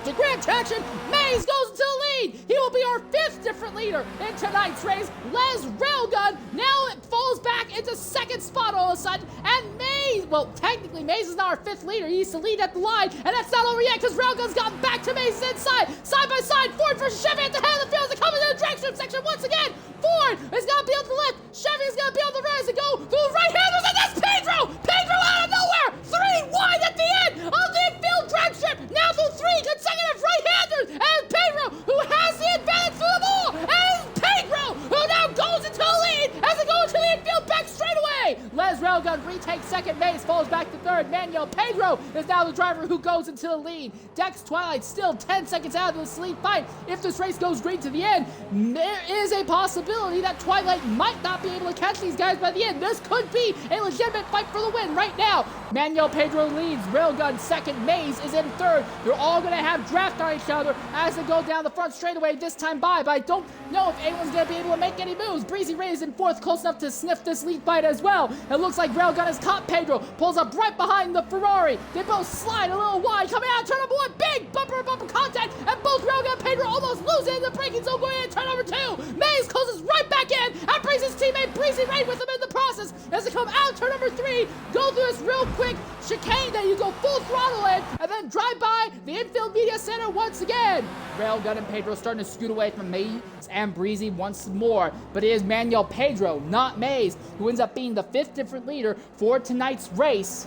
to grab traction. Mays goes into the lead. He will be our 5th different leader in tonight's race. Les Railgun now it falls back into 2nd spot all of a sudden, and Mays, well, technically Mays is now our 5th leader. He used to lead at the line, and that's not over yet because Railgun's gotten back to Mays' inside. Side by side, Ford versus Chevy at the head of the field as they come into the drag strip section once again. Ford is going to be on the left, Chevy is going to be on the right as they go through the right-handers, and that's Pedro! Pedro out of nowhere! 3 wide at the end of the infield drag strip. Now through 3 consecutive right-handers, and Pedro, who has the advantage through them all, and Pedro, who now goes into the lead as they go into the infield back straightaway. Les Railgun retakes 2nd. Mays falls back to 3rd. Manuel Pedro is now the driver who goes into the lead. Dex Twilight still 10 seconds out of this lead fight. If this race goes green to the end, there is a possibility that Twilight might not be able to catch these guys by the end. This could be a legitimate fight for the win right now. Manuel Pedro leads, Railgun 2nd, Mays is in 3rd. They're all going to have draft on each other as they go down the front straightaway this time by, but I don't know if anyone's going to be able to make any moves. Breezy Ray is in 4th, close enough to sniff this lead fight as well. It looks like Railgun has caught Pedro, pulls up right behind the Ferrari. They both slide a little wide, coming out of turn number 1, big bumper contact, and both Railgun and Pedro almost lose it in the braking zone going into turn number 2. Mays closes right back in and brings his teammate Breezy Ray with him in the process as they come out of turn number 3, go through this real quick chicane that you go full throttle in, and then drive by the infield media center once again. Railgun and Pedro starting to scoot away from Mays and Breezy once more, but it is Manuel Pedro, not Mays, who ends up being the 5th different leader for tonight's race.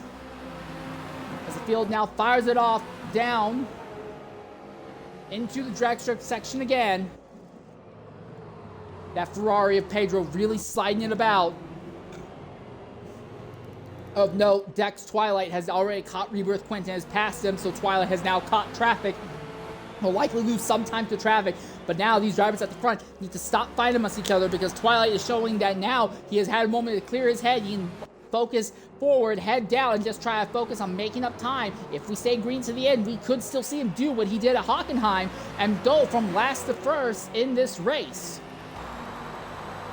As the field now fires it off down into the drag strip section again. That Ferrari of Pedro really sliding it about. Of note, Dex Twilight has already caught Rebirth Quentin, has passed him, so Twilight has now caught traffic. Will likely lose some time to traffic, but now these drivers at the front need to stop fighting amongst each other because Twilight is showing that now he has had a moment to clear his head. He can focus forward, head down, and just try to focus on making up time. If we stay green to the end, we could still see him do what he did at Hockenheim and go from last to first in this race.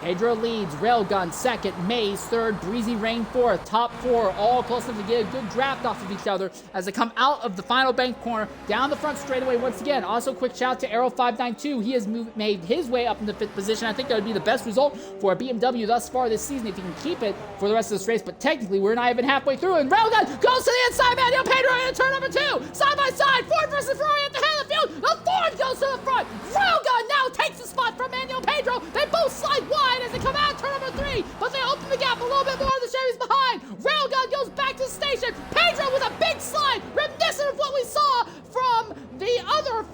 Pedro leads, Railgun 2nd, Mays 3rd, Breezy Rain 4th, top 4 all close enough to get a good draft off of each other as they come out of the final bank corner down the front straightaway once again. Also quick shout out to Arrow 592. He has made his way up in the 5th position. I think that would be the best result for a BMW thus far this season if he can keep it for the rest of this race, but technically we're not even halfway through, and Railgun goes to the inside, Manuel Pedro in turn number 2, side by side, Ford versus Ferrari at the head of the field. The Ford goes to the front. Railgun now takes the spot from Manuel Pedro. They both slide wide as they come out of turn number 3, but they open the gap a little bit more. The Chevy's behind. Railgun goes back to the station. Pedro with a big slide, reminiscent of what we saw from the other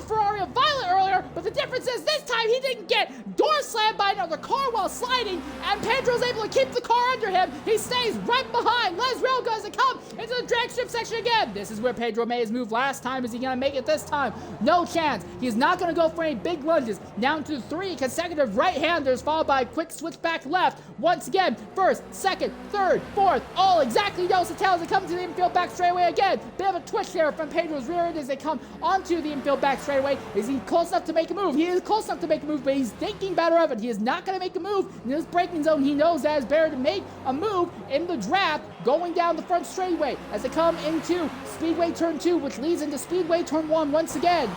Ferrari of Violet earlier, but the difference is this time he didn't get door slammed by another car while sliding, and Pedro's able to keep the car under him. He stays right behind Les Railgun as they come into the drag strip section again. This is where Pedro Mays moved last time. Is he going to make it this time? No chance. He's not going to go for any big lunges. Down to 3 consecutive right-handers, followed by a quick switch back left. Once again, first, second, third, fourth, all exactly nose to tail as they come to the infield back straightaway again. Bit of a twitch there from Pedro's rear end as they come onto the infield back straightaway. Is he close enough to make a move? He is close enough to make a move, but he's thinking better of it. He is not going to make a move in this braking zone. He knows that it's better to make a move in the draft going down the front straightaway as they come into Speedway Turn 2, which leads into Speedway Turn 1 once again.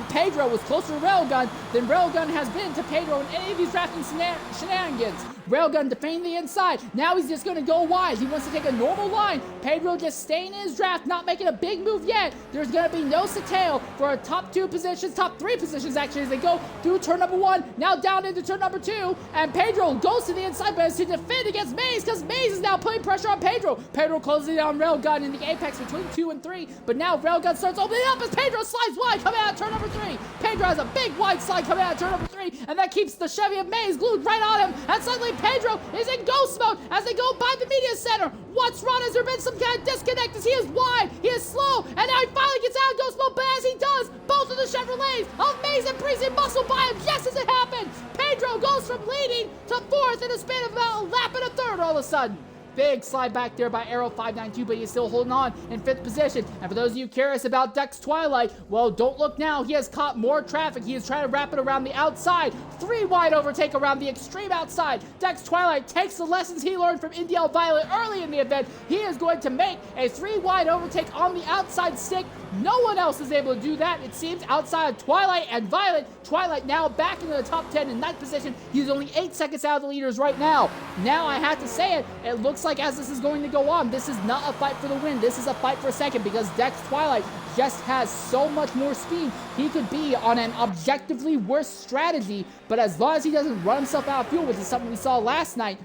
Pedro was closer to Railgun than Railgun has been to Pedro in any of these drafting shenanigans. Railgun defending the inside. Now he's just going to go wide. He wants to take a normal line. Pedro just staying in his draft, not making a big move yet. There's going to be nose to tail for top 2 positions, top 3 positions actually, as they go through turn number 1, now down into turn number 2, and Pedro goes to the inside, but has to defend against Mays because Mays is now putting pressure on Pedro. Pedro closes it on Railgun in the apex between 2 and 3, but now Railgun starts opening up as Pedro slides wide coming out of turn number 3. Pedro has a big wide slide coming out of turn number 3, and that keeps the Chevy of Mays glued right on him, and suddenly Pedro is in ghost mode as they go by the media center. What's wrong? Has there been some kind of disconnect as he is wide, he is slow, and now he finally gets out of ghost mode, but as he does, both of the Chevrolets of Mays and Breezy muscle by him just as it happened. Pedro goes from leading to 4th in a span of about a lap and a third all of a sudden. Big slide back there by Arrow 592, but he's still holding on in 5th position. And for those of you curious about Dex Twilight, well, don't look now. He has caught more traffic. He is trying to wrap it around the outside. 3 wide overtake around the extreme outside. Dex Twilight takes the lessons he learned from Indial Violet early in the event. He is going to make a 3 wide overtake on the outside stick. No one else is able to do that, it seems, outside of Twilight and Violet. Twilight now back into the top 10 in 9th position. He's only 8 seconds out of the leaders right now. Now I have to say it looks like as this is going to go on, this is not a fight for the win. This is a fight for second because Dex Twilight just has so much more speed. He could be on an objectively worse strategy, but as long as he doesn't run himself out of fuel, which is something we saw last night,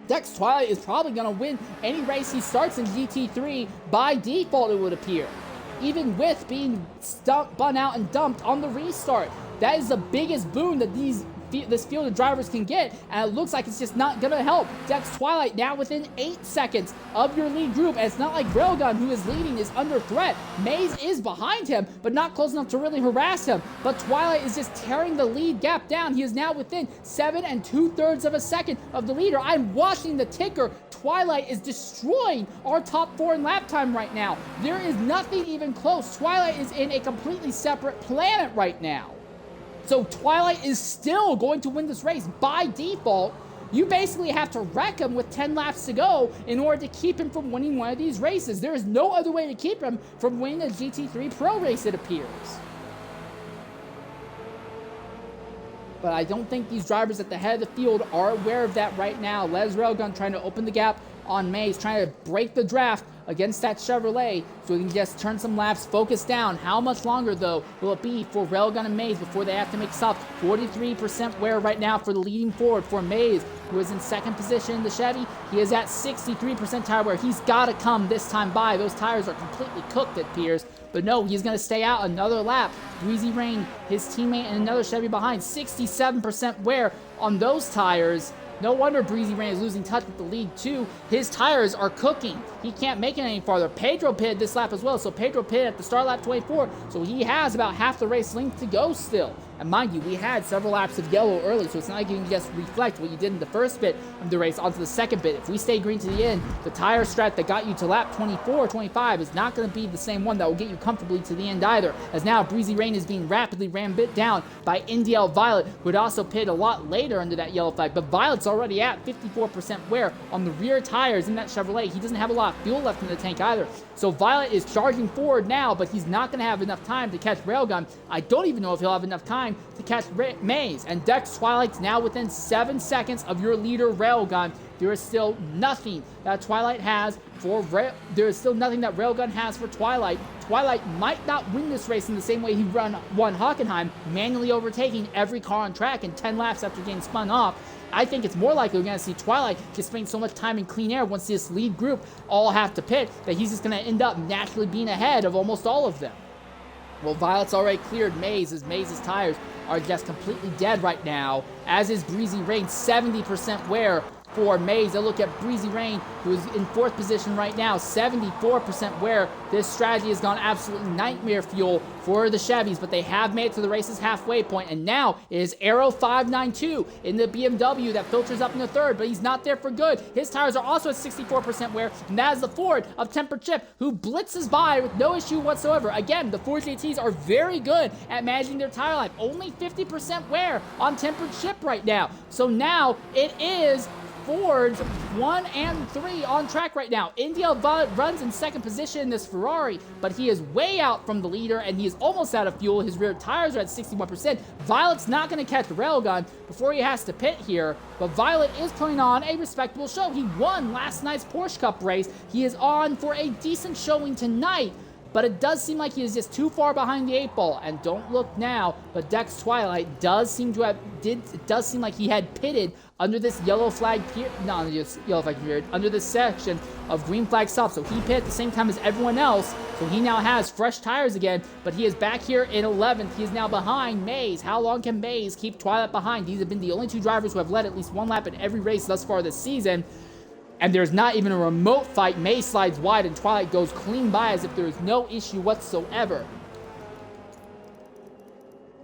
Dex Twilight is probably going to win any race he starts in GT3 by default, it would appear. Even with being spun out and dumped on the restart. That is the biggest boon that this field of drivers can get, and it looks like it's just not gonna help. Dex Twilight now within 8 seconds of your lead group, and it's not like Railgun, who is leading, is under threat. Mays is behind him, but not close enough to really harass him. But Twilight is just tearing the lead gap down. He is now within 7 2/3 of a second of the leader. I'm watching the ticker. Twilight is destroying our top 4 in lap time right now. There is nothing even close. Twilight is in a completely separate planet right now. So Twilight is still going to win this race by default. You basically have to wreck him with 10 laps to go in order to keep him from winning one of these races. There is no other way to keep him from winning a GT3 Pro race, it appears. But I don't think these drivers at the head of the field are aware of that right now. Les Railgun trying to open the gap on Mays, trying to break the draft against that Chevrolet so he can just turn some laps, focus down. How much longer, though, will it be for Railgun and Mays before they have to make stops? 43% wear right now for the leading forward for Mays, who is in 2nd position in the Chevy. He is at 63% tire wear. He's got to come this time by. Those tires are completely cooked, it appears. But no, he's going to stay out another lap. Breezy Rain, his teammate, and another Chevy behind. 67% wear on those tires. No wonder Breezy Rain is losing touch with the lead too. His tires are cooking. He can't make it any farther. Pedro pitted this lap as well, so Pedro pitted at the start lap 24, so he has about half the race length to go still. And mind you, we had several laps of yellow early, so it's not like you can just reflect what you did in the first bit of the race onto the second bit. If we stay green to the end, the tire strat that got you to lap 24 or 25 is not going to be the same one that will get you comfortably to the end either, as now Breezy Rain is being rapidly bit down by Indial Violet, who had also pitted a lot later under that yellow flag. But Violet's already at 54% wear on the rear tires in that Chevrolet. He doesn't have a lot of fuel left in the tank either. So Violet is charging forward now, but he's not going to have enough time to catch Railgun. I don't even know if he'll have enough time to catch Mays. And Dex Twilight's now within 7 seconds of your leader Railgun. There is still nothing that Twilight has for there is still nothing that Railgun has for Twilight. Twilight might not win this race in the same way he won Hockenheim, manually overtaking every car on track in 10 laps after getting spun off. I think it's more likely we're going to see Twilight just spend so much time in clean air once this lead group all have to pit that he's just going to end up naturally being ahead of almost all of them. Well, Violet's already cleared Maze, as Maze's tires are just completely dead right now, as is Breezy Rain, 70% wear for Maze. They'll look at Breezy Rain, who is in 4th position right now, 74% wear. This strategy has gone absolutely nightmare fuel for the Chevys, but they have made it to the race's halfway point, and now it is Arrow 592 in the BMW that filters up into 3rd, but he's not there for good. His tires are also at 64% wear, and that is the Ford of Tempered Chip, who blitzes by with no issue whatsoever. Again, the Ford GTs are very good at managing their tire life. Only 50% wear on Tempered Chip right now. So now it is Fords 1 and 3 on track right now. India runs in 2nd position in this Ferrari, but he is way out from the leader, and he is almost out of fuel. His rear tires are at 61%. Violet's not going to catch the railgun before he has to pit here, but Violet is putting on a respectable show. He won last night's Porsche Cup race. He is on for a decent showing tonight, but it does seem like he is just too far behind the 8 ball. And don't look now, but Dex Twilight does seem to have it does seem like he had pitted under this yellow flag period, not under this yellow flag period, under this section of green flag stop. So he pit at the same time as everyone else. So he now has fresh tires again, but he is back here in 11th. He is now behind Maze. How long can Maze keep Twilight behind? These have been the only 2 drivers who have led at least 1 lap in every race thus far this season. And there's not even a remote fight. Maze slides wide and Twilight goes clean by as if there is no issue whatsoever.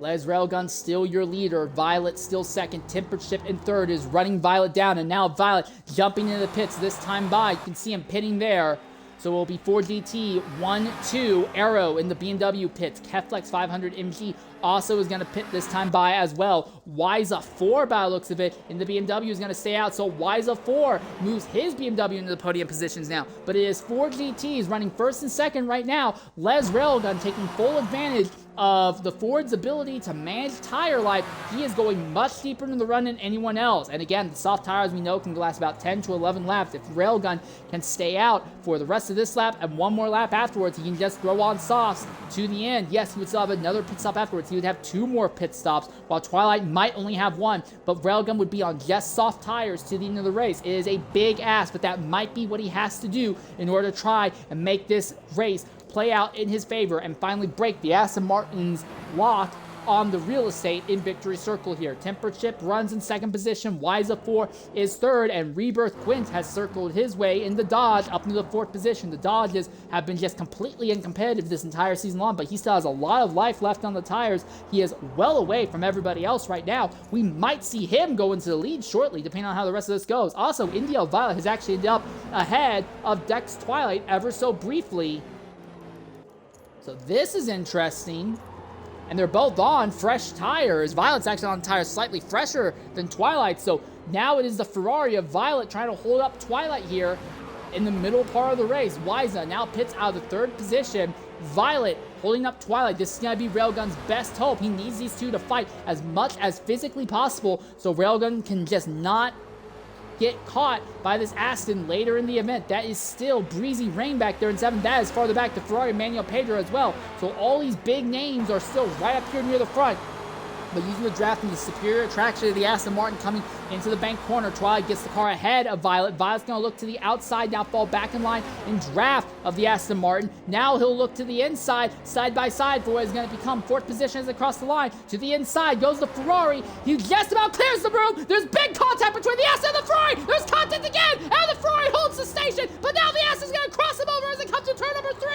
Les Railgun still your leader. Violet still 2nd. Tempered Chip in 3rd is running Violet down. And now Violet jumping into the pits this time by. You can see him pitting there. So it will be Ford GT 1-2 Arrow in the BMW pits. Keflex 500 MG also is going to pit this time by as well. Wiza 4, by the looks of it, in the BMW is going to stay out. So Wiza 4 moves his BMW into the podium positions now. But it is Ford GTs running 1st and 2nd right now. Les Railgun taking full advantage of the Ford's ability to manage tire life. He is going much deeper into the run than anyone else. And again, the soft tires we know can last about 10 to 11 laps. If Railgun can stay out for the rest of this lap and 1 more lap afterwards, he can just throw on softs to the end. Yes, he would still have another pit stop afterwards. He would have 2 more pit stops, while Twilight might only have 1. But Railgun would be on just soft tires to the end of the race. It is a big ask, but that might be what he has to do in order to try and make this race play out in his favor and finally break the Aston Martin's lock on the real estate in Victory Circle here. Tempered Chip runs in 2nd position. Wiza 4 is 3rd, and Rebirth Quint has circled his way in the Dodge up into the 4th position. The Dodges have been just completely uncompetitive this entire season long, but he still has a lot of life left on the tires. He is well away from everybody else right now. We might see him go into the lead shortly, depending on how the rest of this goes. Also, India Violet has actually ended up ahead of Dex Twilight ever so briefly. So this is interesting. And they're both on fresh tires. Violet's actually on tires slightly fresher than Twilight. So now it is the Ferrari of Violet trying to hold up Twilight here in the middle part of the race. Wiza now pits out of the 3rd position. Violet holding up Twilight. This is going to be Railgun's best hope. He needs these 2 to fight as much as physically possible so Railgun can just not get caught by this Aston later in the event. That is still Breezy Rain back there in 7th. That is farther back to Ferrari Manuel Pedro as well. So all these big names are still right up here near the front. But using the draft and the superior traction of the Aston Martin coming into the bank corner, Twilight gets the car ahead of Violet. Violet's going to look to the outside, now fall back in line in draft of the Aston Martin. Now he'll look to the inside, side by side, for what is going to become 4th position as across the line. To the inside goes the Ferrari. He just about clears the room. There's big contact between the Aston and the Ferrari. There's contact again, and the Ferrari holds the station. But now the Aston's going to cross him over as it comes to turn number 3.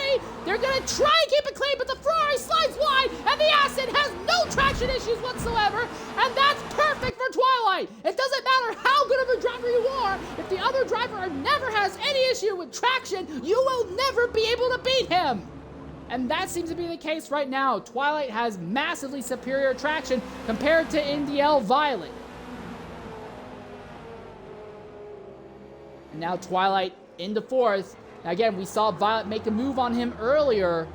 They're going to try and keep it clean, but the Ferrari slides wide, and the Aston has no traction issues whatsoever, and that's perfect for Twilight. It doesn't matter how good of a driver you are, if the other driver never has any issue with traction, you will never be able to beat him. And that seems to be the case right now. Twilight has massively superior traction compared to Indiel Violet. And now Twilight into 4th. Now again, we saw Violet make a move on him earlier,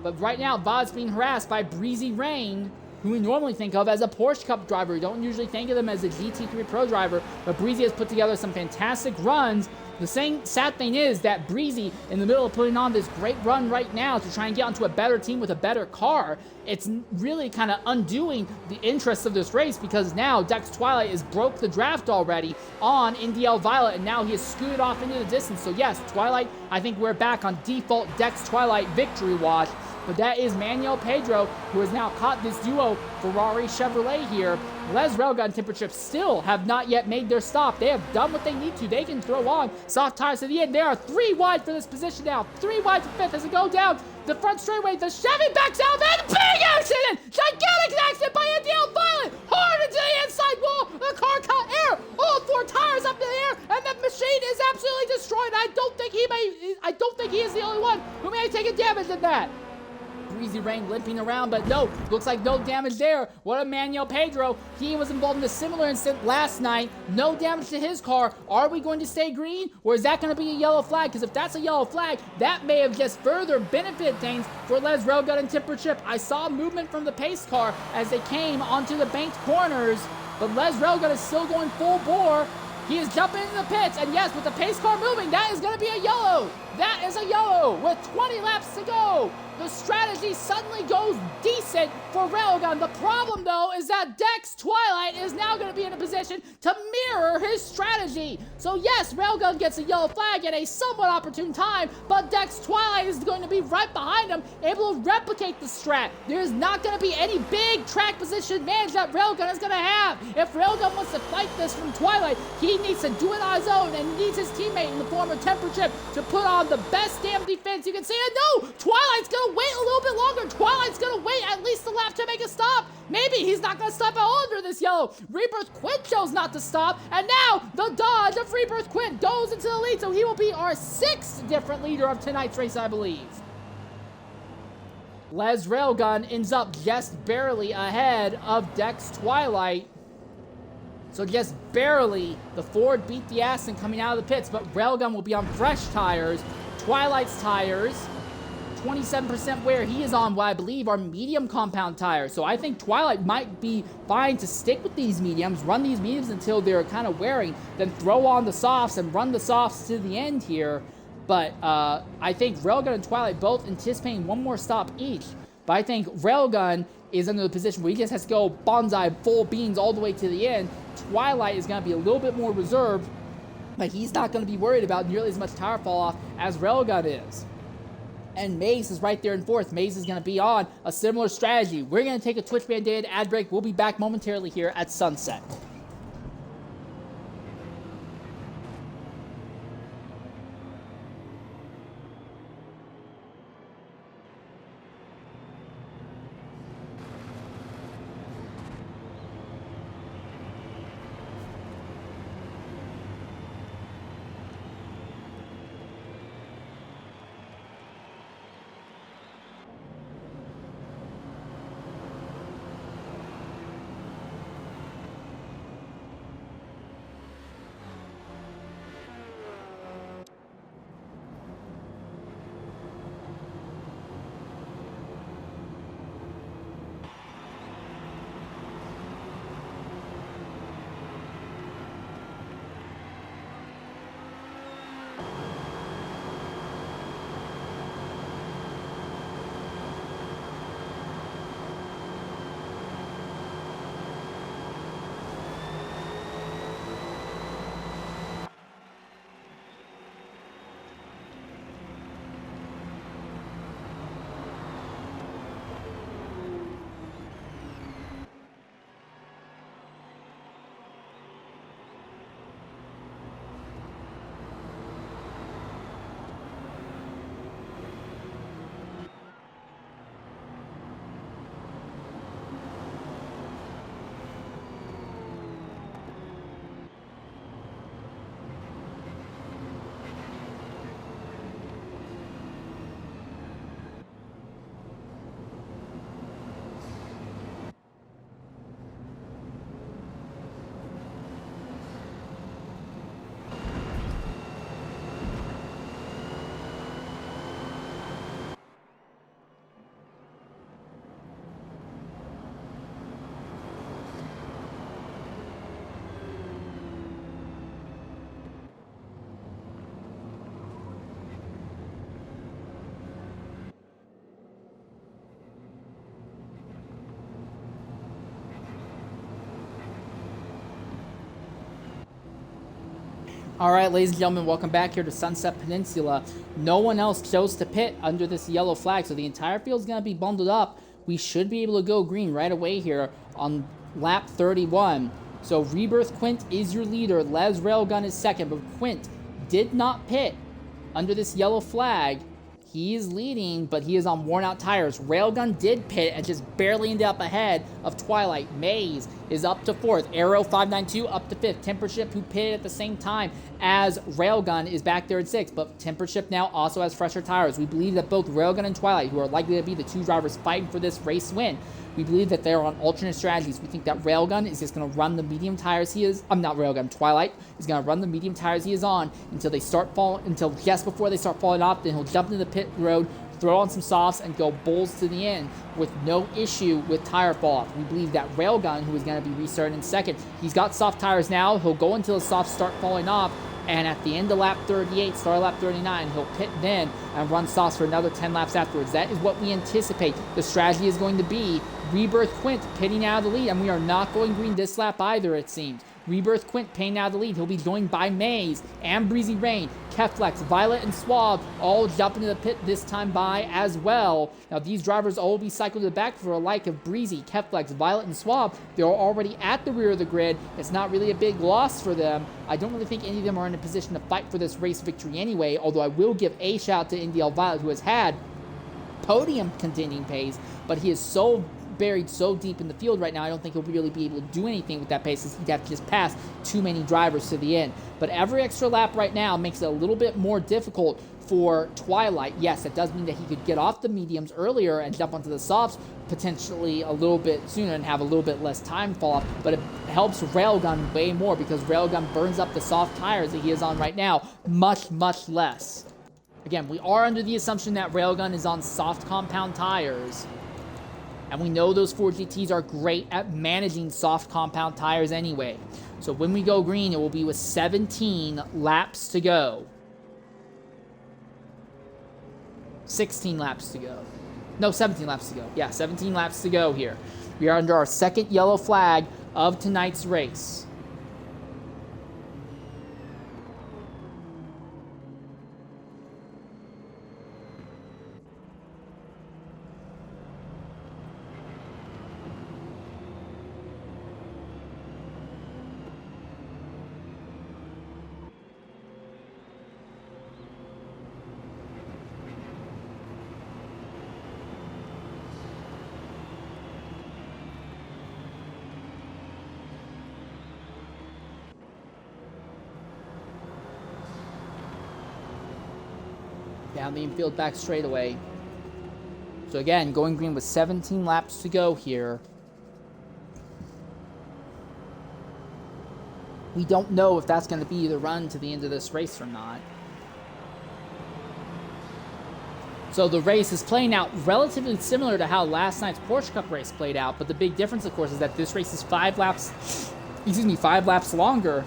but right now Violet's being harassed by Breezy Rain, who we normally think of as a Porsche Cup driver. We don't usually think of them as a GT3 Pro driver, but Breezy has put together some fantastic runs. The sad thing is that Breezy, in the middle of putting on this great run right now to try and get onto a better team with a better car, it's really kind of undoing the interest of this race, because now Dex Twilight has broke the draft already on Indiel Violet, and now he has scooted off into the distance. So yes, Twilight, I think we're back on default Dex Twilight victory watch. but that is Manuel Pedro, who has now caught this duo Ferrari Chevrolet here. Les Railgun and Temperature still have not yet made their stop. They have done what they need to. They can throw on soft tires to the end. They are 3 wide for this position now. 3 wide for 5th as it goes down the front straightaway. The Chevy backs out and big accident! Gigantic accident by Andy Violet! Hard into the inside wall. The car caught air. All 4 tires up in the air, and the machine is absolutely destroyed. I don't think he is the only one who may have taken damage in that. Breezy Rain limping around, but no, looks like no damage there. What a Manuel Pedro. He was involved in a similar incident last night. No damage to his car. Are we going to stay green, or is that going to be a yellow flag? Because if that's a yellow flag, that may have just further benefited things for Les Railgun and Tipper Chip. I saw movement from the pace car as they came onto the banked corners, but Les Railgun is still going full bore. He is jumping into the pits, and yes, with the pace car moving, that is going to be a yellow. That is a yellow with 20 laps to go. The strategy suddenly goes decent for Railgun. The problem, though, is that Dex Twilight is now going to be in a position to mirror his strategy. So, yes, Railgun gets a yellow flag at a somewhat opportune time, but Dex Twilight is going to be right behind him, able to replicate the strat. There's not going to be any big track position advantage that Railgun is going to have. If Railgun wants to fight this from Twilight, he needs to do it on his own, and he needs his teammate in the form of Temper Chip to put on the best damn defense you can see. And no, Twilight's going to wait a little bit longer. Twilight's going to wait at least a lap to make a stop. Maybe he's not going to stop at all under this yellow. Rebirth Quint chose not to stop, and now the dodge of Rebirth Quint goes into the lead, so he will be our 6th different leader of tonight's race, I believe. Les Railgun ends up just barely ahead of Dex Twilight. So just barely, the Ford beat the Aston coming out of the pits, but Railgun will be on fresh tires. Twilight's tires, 27% wear. He is on what I believe are medium compound tires. So I think Twilight might be fine to stick with these mediums, run these mediums until they're kind of wearing, then throw on the softs and run the softs to the end here. But I think Railgun and Twilight both anticipating one more stop each. But I think Railgun is under the position where he just has to go bonsai full beans all the way to the end. Twilight is going to be a little bit more reserved, but he's not going to be worried about nearly as much tire fall off as Railgun is. And Maze is right there in 4th. Maze is going to be on a similar strategy. We're going to take a Twitch Band-Aid ad break. We'll be back momentarily here at Sunset. All right, ladies and gentlemen, welcome back here to Sunset Peninsula. No one else chose to pit under this yellow flag, so the entire field is going to be bundled up. We should be able to go green right away here on lap 31. So Rebirth Quint is your leader. Les Railgun is second, but Quint did not pit under this yellow flag. He is leading, but he is on worn-out tires. Railgun did pit and just barely ended up ahead of Twilight. Maze is up to 4th. Arrow 592 up to 5th. Tempership, who pitted at the same time as Railgun, is back there at 6th, but Tempership now also has fresher tires. We believe that both Railgun and Twilight, who are likely to be the two drivers fighting for this race win, we believe that they're on alternate strategies. We think that Railgun is just going to run the medium tires he is. Not Railgun. Twilight is going to run the medium tires he is on until they start falling. Until just before they start falling off, then he'll jump into the pit road, throw on some softs, and go bulls to the end with no issue with tire fall off. We believe that Railgun, who is going to be restarting in second, he's got soft tires now. He'll go until the softs start falling off. And at the end of lap 38, start of lap 39, he'll pit then and run softs for another 10 laps afterwards. That is what we anticipate the strategy is going to be. Rebirth Quint pitting out of the lead, and we are not going green this lap either, it seems. Rebirth Quint pitting out of the lead. He'll be joined by Maze and Breezy Rain, Keflex, Violet, and Suave all jumping into the pit this time by as well. Now, these drivers all will be cycled to the back for a like of Breezy, Keflex, Violet, and Suave. They're already at the rear of the grid. It's not really a big loss for them. I don't really think any of them are in a position to fight for this race victory anyway, although I will give a shout to NDL Violet, who has had podium contending pace, but he is so buried so deep in the field right now, I don't think he'll really be able to do anything with that pace, since he'd have to just pass too many drivers to the end. But every extra lap right now makes it a little bit more difficult for Twilight. Yes, it does mean that he could get off the mediums earlier and jump onto the softs potentially a little bit sooner and have a little bit less time fall off, but it helps Railgun way more because Railgun burns up the soft tires that he is on right now much, much less. Again, we are under the assumption that Railgun is on soft compound tires, and we know those Ford GTs are great at managing soft compound tires anyway. So when we go green, it will be with 17 laps to go. 16 laps to go. No, 17 laps to go. Yeah, 17 laps to go here. We are under our second yellow flag of tonight's race. Down the infield back straightaway. So again, going green with 17 laps to go here. We don't know if that's going to be the run to the end of this race or not. So the race is playing out relatively similar to how last night's Porsche Cup race played out, but the big difference, of course, is that this race is 5 laps longer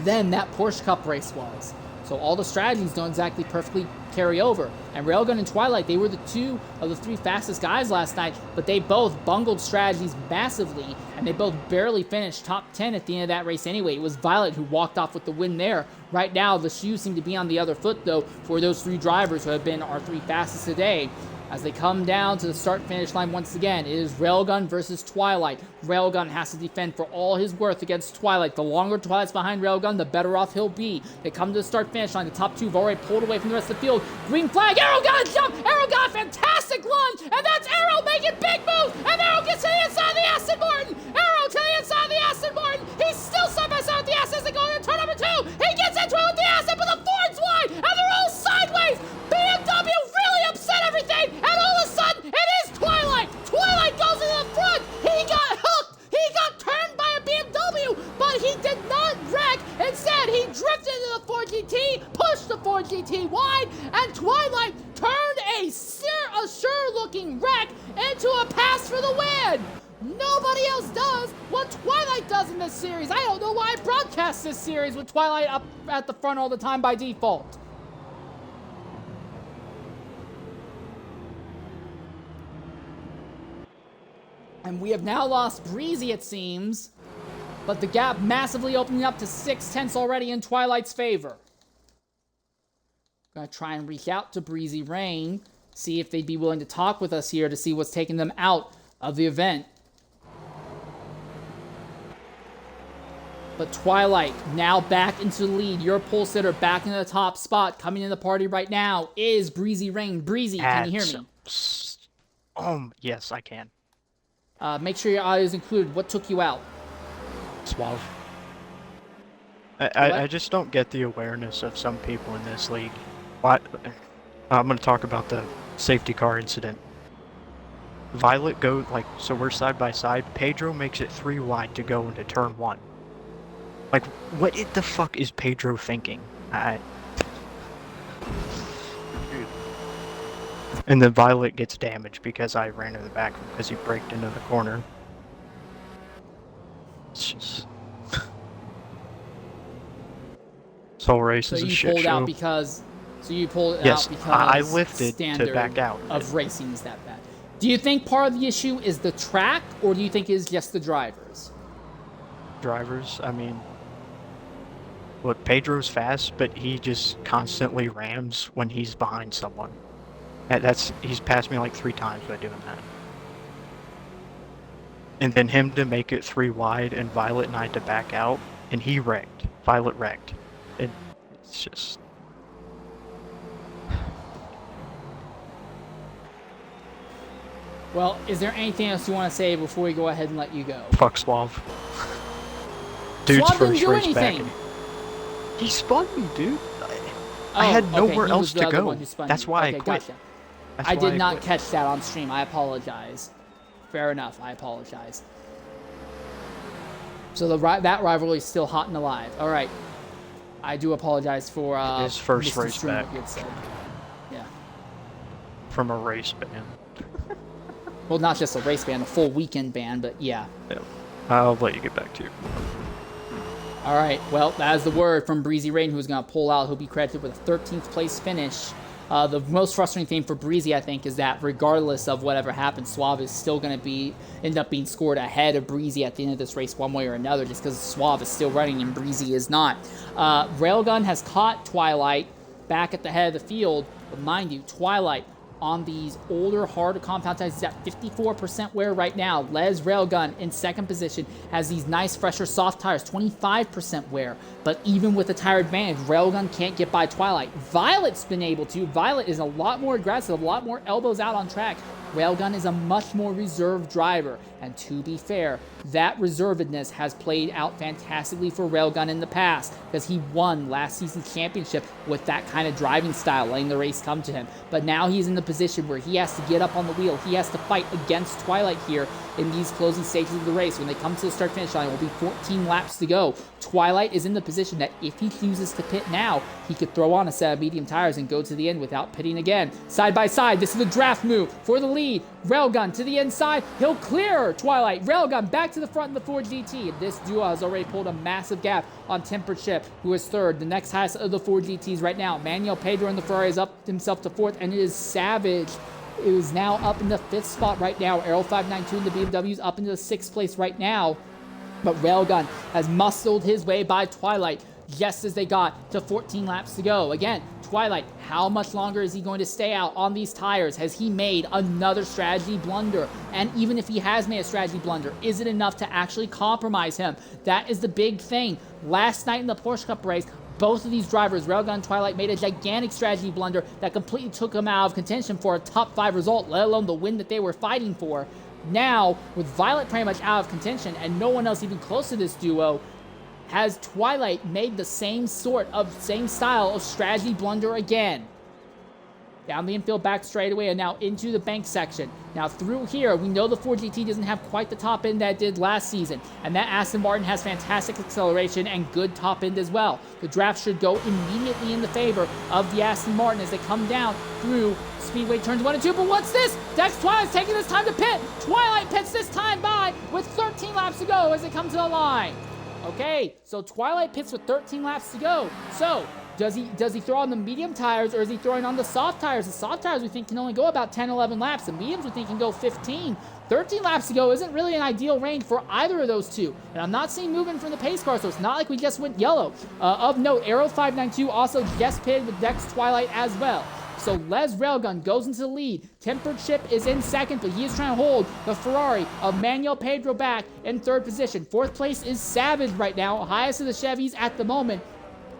than that Porsche Cup race was. So all the strategies don't exactly perfectly carry over. And Railgun and Twilight, they were the 2 of the 3 fastest guys last night, but they both bungled strategies massively, and they both barely finished top 10 at the end of that race anyway. It was Violet who walked off with the win there. Right now, the shoes seem to be on the other foot, though, for those 3 drivers who have been our 3 fastest today. As they come down to the start-finish line once again, it is Railgun versus Twilight. Railgun has to defend for all his worth against Twilight. The longer Twilight's behind Railgun, the better off he'll be. They come to the start-finish line. The top 2 have already pulled away from the rest of the field. Green flag. Arrow got a jump. Arrow got a fantastic lunge. And that's Arrow making big moves. And Arrow gets to the inside of the Aston Martin. Arrow to the inside of the Aston Martin. He's still side-by-side with the Aston as they go into turn number 2. He gets into it with the Aston, but the Ford's wide. And they're all sideways. BMW really upset everything. And all of a sudden, it is Twilight. Twilight goes into the front. He got hooked. He got turned by a BMW, but he did not wreck. Instead, he drifted into the Ford GT, pushed the Ford GT wide, and Twilight turned a sure-looking wreck into a pass for the win. Nobody else does what Twilight does in this series. I don't know why I broadcast this series with Twilight up at the front all the time by default. And we have now lost Breezy, it seems. but the gap massively opening up to 6/10 already in Twilight's favor. Gonna try and reach out to Breezy Rain, see if they'd be willing to talk with us here to see what's taking them out of the event. But Twilight now back into the lead. Your pole sitter back in the top spot. Coming in the party right now is Breezy Rain. Breezy, can you hear me? Yes, I can. Make sure your audio is included. What took you out? Suave. I just don't get the awareness of some people in this league. What? I'm going to talk about the safety car incident. Violet so we're side by side. Pedro makes it 3 wide to go into turn 1. Like, what the fuck is Pedro thinking? And then Violet gets damaged because I ran to the back because he braked into the corner. It's just... This whole race is a shit show. So you pulled out because I lifted standard to back out of racing is that bad. Do you think part of the issue is the track, or do you think it's just the drivers? Drivers, I mean... Look, Pedro's fast, but he just constantly rams when he's behind someone. He's passed me like 3 times by doing that. And then him to make it 3 wide and Violet and I to back out, and he wrecked. Violet wrecked. It's just... Well, is there anything else you want to say before we go ahead and let you go? Fuck Suave. Dude's Suave didn't first do race anything. back. He spun me, dude. I had nowhere else to go. That's why I quit. Gotcha. I did not catch that on stream. I apologize. Fair enough. I apologize. So that rivalry is still hot and alive. All right. I do apologize for his first race back. Yeah. From a race ban. Well, not just a race ban, a full weekend ban, but yeah. I'll let you get back to you. All right, well, that is the word from Breezy Rain, who's going to pull out. He'll be credited with a 13th place finish. The most frustrating thing for Breezy, I think, is that regardless of whatever happens, Suave is still going to end up being scored ahead of Breezy at the end of this race one way or another, just because Suave is still running and Breezy is not. Railgun has caught Twilight back at the head of the field, but mind you, Twilight on these older, harder compound tires is at 54% wear right now. Les Railgun in second position has these nice, fresher, soft tires, 25% wear. But even with the tire advantage, Railgun can't get by Twilight. Violet's been able to. Violet is a lot more aggressive, a lot more elbows out on track. Railgun is a much more reserved driver. And to be fair, that reservedness has played out fantastically for Railgun in the past because he won last season's championship with that kind of driving style, letting the race come to him. But now he's in the position where he has to get up on the wheel. He has to fight against Twilight here in these closing stages of the race. When they come to the start-finish line, it will be 14 laps to go. Twilight is in the position that if he chooses to pit now, he could throw on a set of medium tires and go to the end without pitting again. Side by side, this is the draft move for the lead. Railgun to the inside. He'll clear Twilight. Railgun back to the front in the Ford GT. This duo has already pulled a massive gap on Tempered Chip, who is third. The next highest of the Ford GTs right now. Manuel Pedro in the Ferrari has upped himself to fourth, and it is Savage. It is now up in the 5th spot right now. Aero 592 in the BMW is up into the 6th place right now. But Railgun has muscled his way by Twilight just as they got to 14 laps to go. Again, Twilight, how much longer is he going to stay out on these tires? Has he made another strategy blunder? And even if he has made a strategy blunder, is it enough to actually compromise him? That is the big thing. Last night in the Porsche Cup race, both of these drivers, Railgun and Twilight, made a gigantic strategy blunder that completely took them out of contention for a top 5 result, let alone the win that they were fighting for. Now, with Violet pretty much out of contention and no one else even close to this duo, has Twilight made the same style of strategy blunder again? Down the infield back straightaway and now into the bank section. Now through here, we know the Ford GT doesn't have quite the top end that it did last season. And that Aston Martin has fantastic acceleration and good top end as well. The draft should go immediately in the favor of the Aston Martin as they come down through Speedway turns 1 and 2. But what's this? Dex Twilight's taking this time to pit. Twilight pits this time by with 13 laps to go as they come to the line. Okay, so Twilight pits with 13 laps to go. So Does he throw on the medium tires, or is he throwing on the soft tires? The soft tires we think can only go about 10, 11 laps. The mediums we think can go 15. 13 laps to go isn't really an ideal range for either of those two. And I'm not seeing movement from the pace car, so it's not like we just went yellow. Of note, Aero 592 also just pitted with Dex Twilight as well. So Les Railgun goes into the lead. Tempered Chip is in second, but he is trying to hold the Ferrari of Manuel Pedro back in third position. Fourth place is Savage right now, highest of the Chevys at the moment.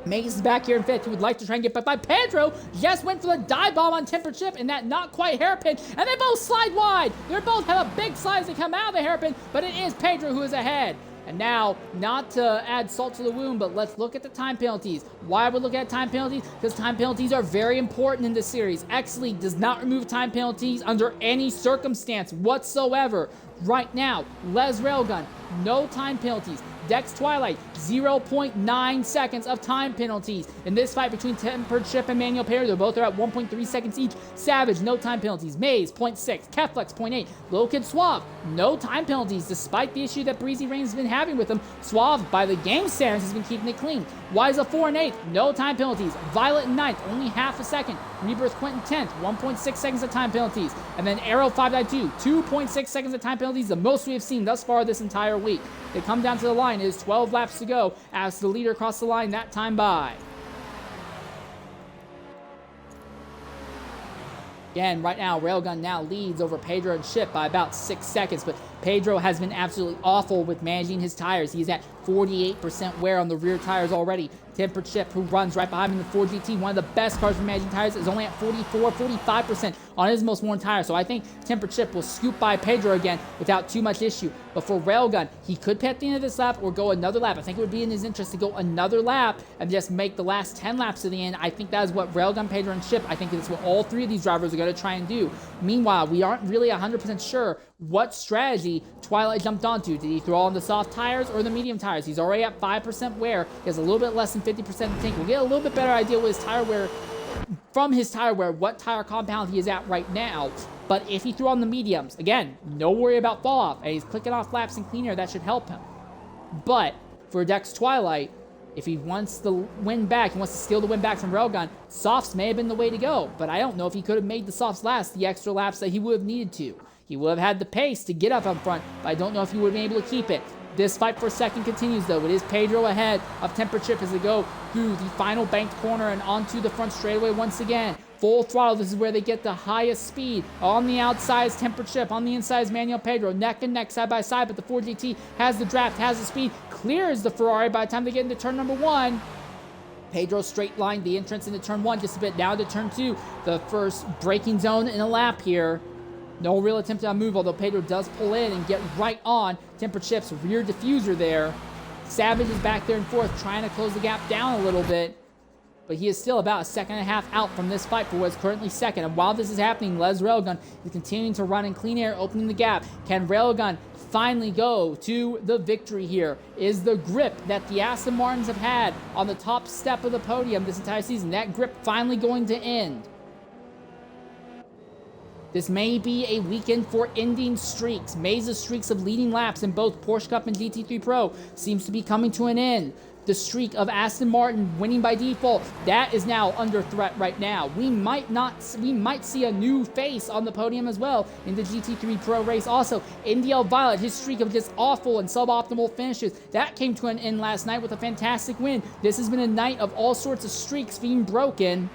Mace is back here in fifth. He would like to try and get back by Pedro. Just went for the dive bomb on Tempered Chip and that not quite hairpin. And they both slide wide. They both have a big slide as they come out of the hairpin, but it is Pedro who is ahead. And now, not to add salt to the wound, but let's look at the time penalties. Why are we looking at time penalties? Because time penalties are very important in this series. X League does not remove time penalties under any circumstance whatsoever. Right now, Les Railgun, no time penalties. Dex Twilight, 0.9 seconds of time penalties. In this fight between Tempered Chip and Manuel Pedro, both are at 1.3 seconds each. Savage, no time penalties. Maze, 0.6. Keflex, 0.8. Low Kid Suave, no time penalties, despite the issue that Breezy Rain has been having with him. Suave, by the game standards, has been keeping it clean. Wiza, 4 and 8, no time penalties. Violet in 9th, only half a second. Rebirth Quentin 10th, 1.6 seconds of time penalties. And then Arrow 592, 2.6 seconds of time penalties, the most we have seen thus far this entire week. They come down to the line. It is 12 laps to go as the leader crossed the line that time by. Again, right now, Railgun now leads over Pedro and Chip by about 6 seconds, but Pedro has been absolutely awful with managing his tires. He's at 48% wear on the rear tires already. Tempered Chip, who runs right behind him in the 4GT, one of the best cars for managing tires, is only at 44, 45% on his most worn tire. So I think Tempered Chip will scoop by Pedro again without too much issue. But for Railgun, he could pit at the end of this lap or go another lap. I think it would be in his interest to go another lap and just make the last 10 laps to the end. I think that is what Railgun, Pedro, and Chip, I think that's what all three of these drivers are going to try and do. Meanwhile, we aren't really 100% sure what strategy Twilight jumped onto. Did he throw on the soft tires or the medium tires? He's already at 5% wear. He has a little bit less than 50% of the tank. We'll get a little bit better idea with his tire wear, from his tire wear, what tire compound he is at right now. But if he threw on the mediums, again, no worry about fall off, and he's clicking off laps in clean air, that should help him. But for Dex Twilight, if he wants the win back, he wants to steal the win back from Railgun, softs may have been the way to go. But I don't know if he could have made the softs last the extra laps that he would have needed to. He would have had the pace to get up front, but I don't know if he would have been able to keep it. This fight for second continues, though. It is Pedro ahead of Tempered Chip as they go through the final banked corner and onto the front straightaway once again. Full throttle, this is where they get the highest speed. On the outside is Tempered Chip, on the inside is Manuel Pedro, neck and neck, side by side, but the 4GT has the draft, has the speed, clears the Ferrari by the time they get into turn number 1. Pedro straight lined the entrance into turn 1 just a bit, down to turn 2. The first braking zone in a lap here. No real attempt on move, although Pedro does pull in and get right on Tempered Chip's rear diffuser there. Savage is back there in fourth, trying to close the gap down a little bit. But he is still about a second and a half out from this fight for what is currently second. And while this is happening, Les Railgun is continuing to run in clean air, opening the gap. Can Railgun finally go to the victory here? Is the grip that the Aston Martins have had on the top step of the podium this entire season, that grip finally going to end? This may be a weekend for ending streaks. Maze's streaks of leading laps in both Porsche Cup and GT3 Pro seems to be coming to an end. The streak of Aston Martin winning by default, that is now under threat right now. We might see a new face on the podium as well in the GT3 Pro race. Also, NDL Violet, his streak of just awful and suboptimal finishes, that came to an end last night with a fantastic win. This has been a night of all sorts of streaks being broken.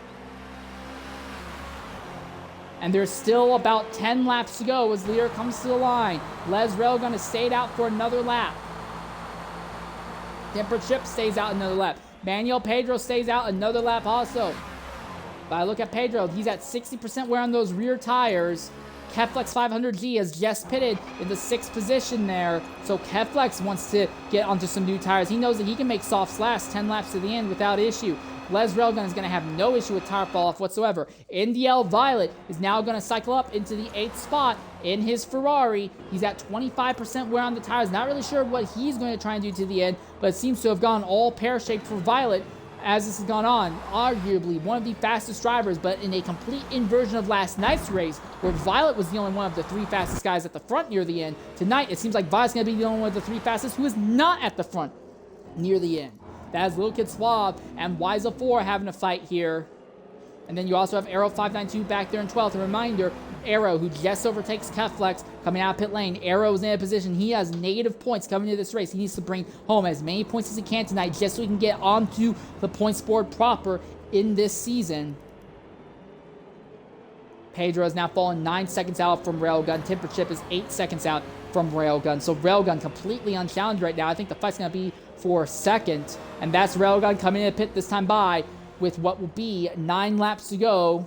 And there's still about 10 laps to go as Lear comes to the line. Les Railgun has stayed out for another lap. Tempered Chip stays out another lap. Manuel Pedro stays out another lap also. But I look at Pedro, he's at 60% wear on those rear tires. Keflex 500G has just pitted in the 6th position there. So Keflex wants to get onto some new tires. He knows that he can make softs last 10 laps to the end without issue. Les Railgun is going to have no issue with tire fall off whatsoever. NDL Violet is now going to cycle up into the 8th spot in his Ferrari. He's at 25% wear on the tires. Not really sure what he's going to try and do to the end, but it seems to have gone all pear-shaped for Violet as this has gone on. Arguably one of the fastest drivers, but in a complete inversion of last night's race, where Violet was the only one of the 3 fastest guys at the front near the end. Tonight, it seems like Violet's going to be the only one of the 3 fastest who is not at the front near the end. That is Little Kid Suave and Wiza 4 having a fight here. And then you also have Arrow 592 back there in 12th. A reminder, Arrow, who just overtakes Keflex coming out of pit lane. Arrow's in a position. He has negative points coming into this race. He needs to bring home as many points as he can tonight just so he can get onto the points board proper in this season. Pedro is now falling 9 seconds out from Railgun. Timberchip is 8 seconds out from Railgun. So Railgun completely unchallenged right now. I think the fight's going to be for second. And that's Railgun coming in the pit this time by with what will be 9 laps to go.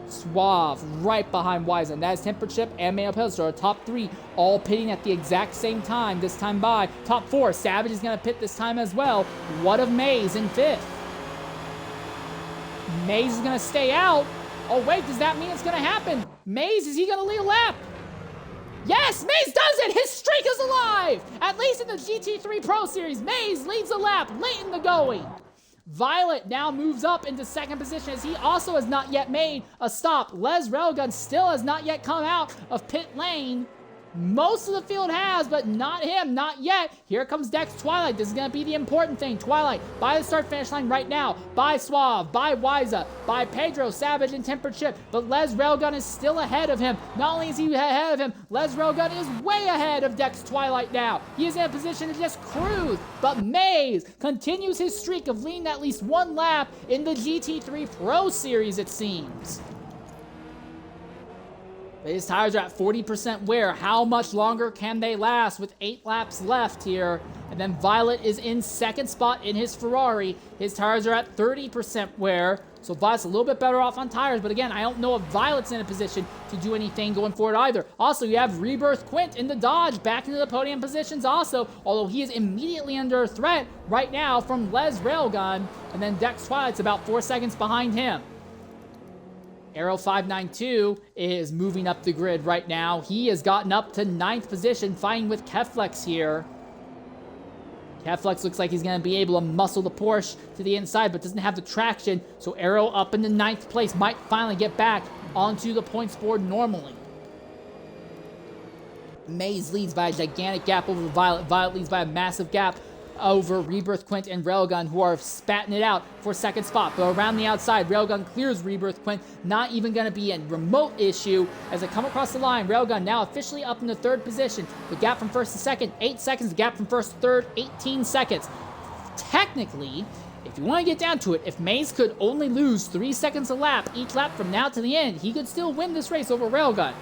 Suave right behind Wiza. And that is Timberchip and Mayo Pilsner. Top 3 all pitting at the exact same time this time by. Top 4, Savage is going to pit this time as well. What of Maze in 5th? Maze is going to stay out. Oh, wait, does that mean it's going to happen? Maze, is he going to lead a lap? Yes, Maze does it! His streak is alive! At least in the GT3 Pro Series, Maze leads a lap late in the going. Violet now moves up into second position as he also has not yet made a stop. Les Railgun still has not yet come out of pit lane. Most of the field has, but not him, not yet. Here comes Dex Twilight. This is going to be the important thing. Twilight by the start-finish line right now. By Suave, by Wiza, by Pedro, Savage, and Tempered Chip. But Les Railgun is still ahead of him. Not only is he ahead of him, Les Railgun is way ahead of Dex Twilight now. He is in a position to just cruise. But Maze continues his streak of leading at least one lap in the GT3 Pro Series, it seems. His tires are at 40% wear. How much longer can they last with 8 laps left here? And then Violet is in second spot in his Ferrari. His tires are at 30% wear. So Violet's a little bit better off on tires. But again, I don't know if Violet's in a position to do anything going forward either. Also, you have Rebirth Quint in the Dodge back into the podium positions also. Although he is immediately under threat right now from Les Railgun. And then Dex Twilight's about 4 seconds behind him. Arrow 592 is moving up the grid right now. He has gotten up to 9th position, fighting with Keflex here. Keflex looks like he's going to be able to muscle the Porsche to the inside, but doesn't have the traction. So Arrow up into 9th place might finally get back onto the points board normally. Maze leads by a gigantic gap over Violet. Violet leads by a massive gap over Rebirth Quint and Railgun, who are spatting it out for second spot. But around the outside, Railgun clears Rebirth Quint. Not even going to be a remote issue as they come across the line. Railgun now officially up in the 3rd position. The gap from 1st to 2nd, 8 seconds. The gap from 1st to 3rd, 18 seconds. Technically, if you want to get down to it, if Maze could only lose 3 seconds a lap, each lap from now to the end, he could still win this race over Railgun.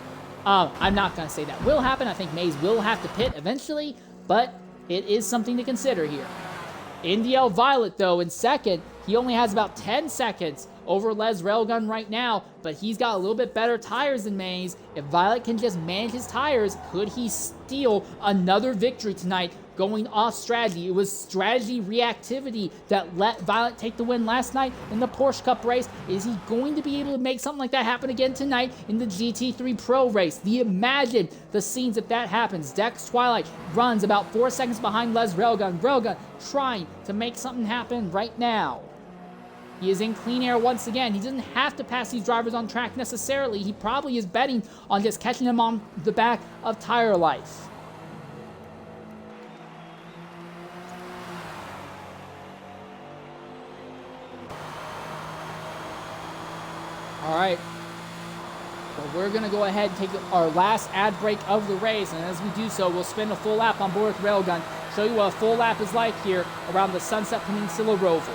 I'm not going to say that will happen. I think Maze will have to pit eventually, but it is something to consider here. Indiel Violet, though, in second, he only has about 10 seconds over Les Railgun right now, but he's got a little bit better tires than Maze. If Violet can just manage his tires, could he steal another victory tonight going off strategy? It was strategy reactivity that let Violet take the win last night in the Porsche Cup race. Is he going to be able to make something like that happen again tonight in the GT3 Pro race? Imagine the scenes if that happens. Dex Twilight runs about 4 seconds behind Les Railgun. Railgun trying to make something happen right now. He is in clean air once again. He doesn't have to pass these drivers on track necessarily. He probably is betting on just catching them on the back of tire life. All right. Well, we're going to go ahead and take our last ad break of the race. And as we do so, we'll spin a full lap on board with Railgun. Show you what a full lap is like here around the Sunset Peninsula Roval.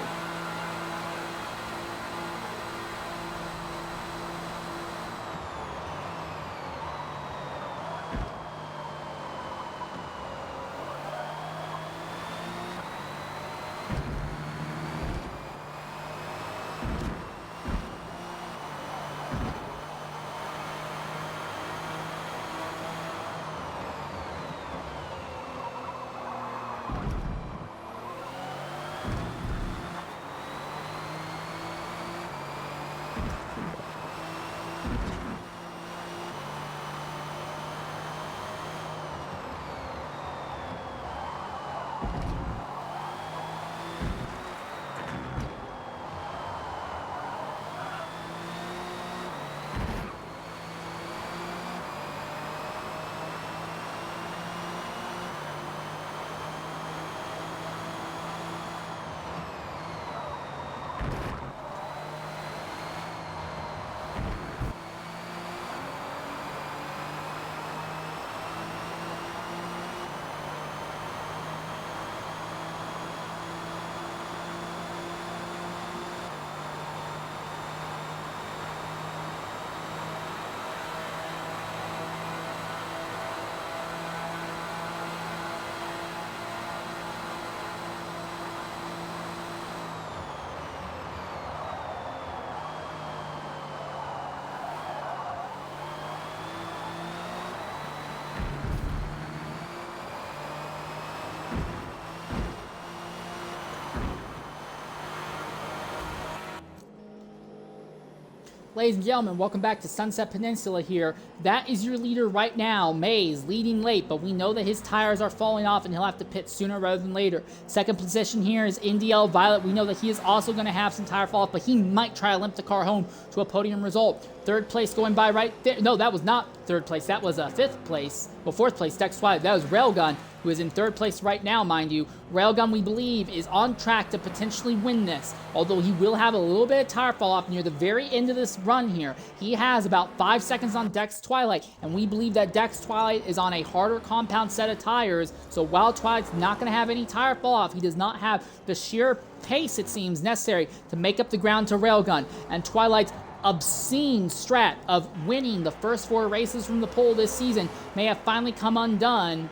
ladies and gentlemen, welcome back to Sunset Peninsula here. That is your leader right now, Mays, leading late, but we know that his tires are falling off and he'll have to pit sooner rather than later. Second position here is NDL Violet. We know that he is also going to have some tire fall off, but he might try to limp the car home to a podium result. Third place going by right there. No, that was not third place. That was fifth place. Well, fourth place, Dex Twilight. That was Railgun, who is in third place right now, mind you. Railgun, we believe, is on track to potentially win this, although he will have a little bit of tire fall off near the very end of this run here. He has about 5 seconds on Dex Twilight, and we believe that Dex Twilight is on a harder compound set of tires, so while Twilight's not going to have any tire fall off, he does not have the sheer pace, it seems, necessary to make up the ground to Railgun, and Twilight's obscene strat of winning the first 4 races from the pole this season may have finally come undone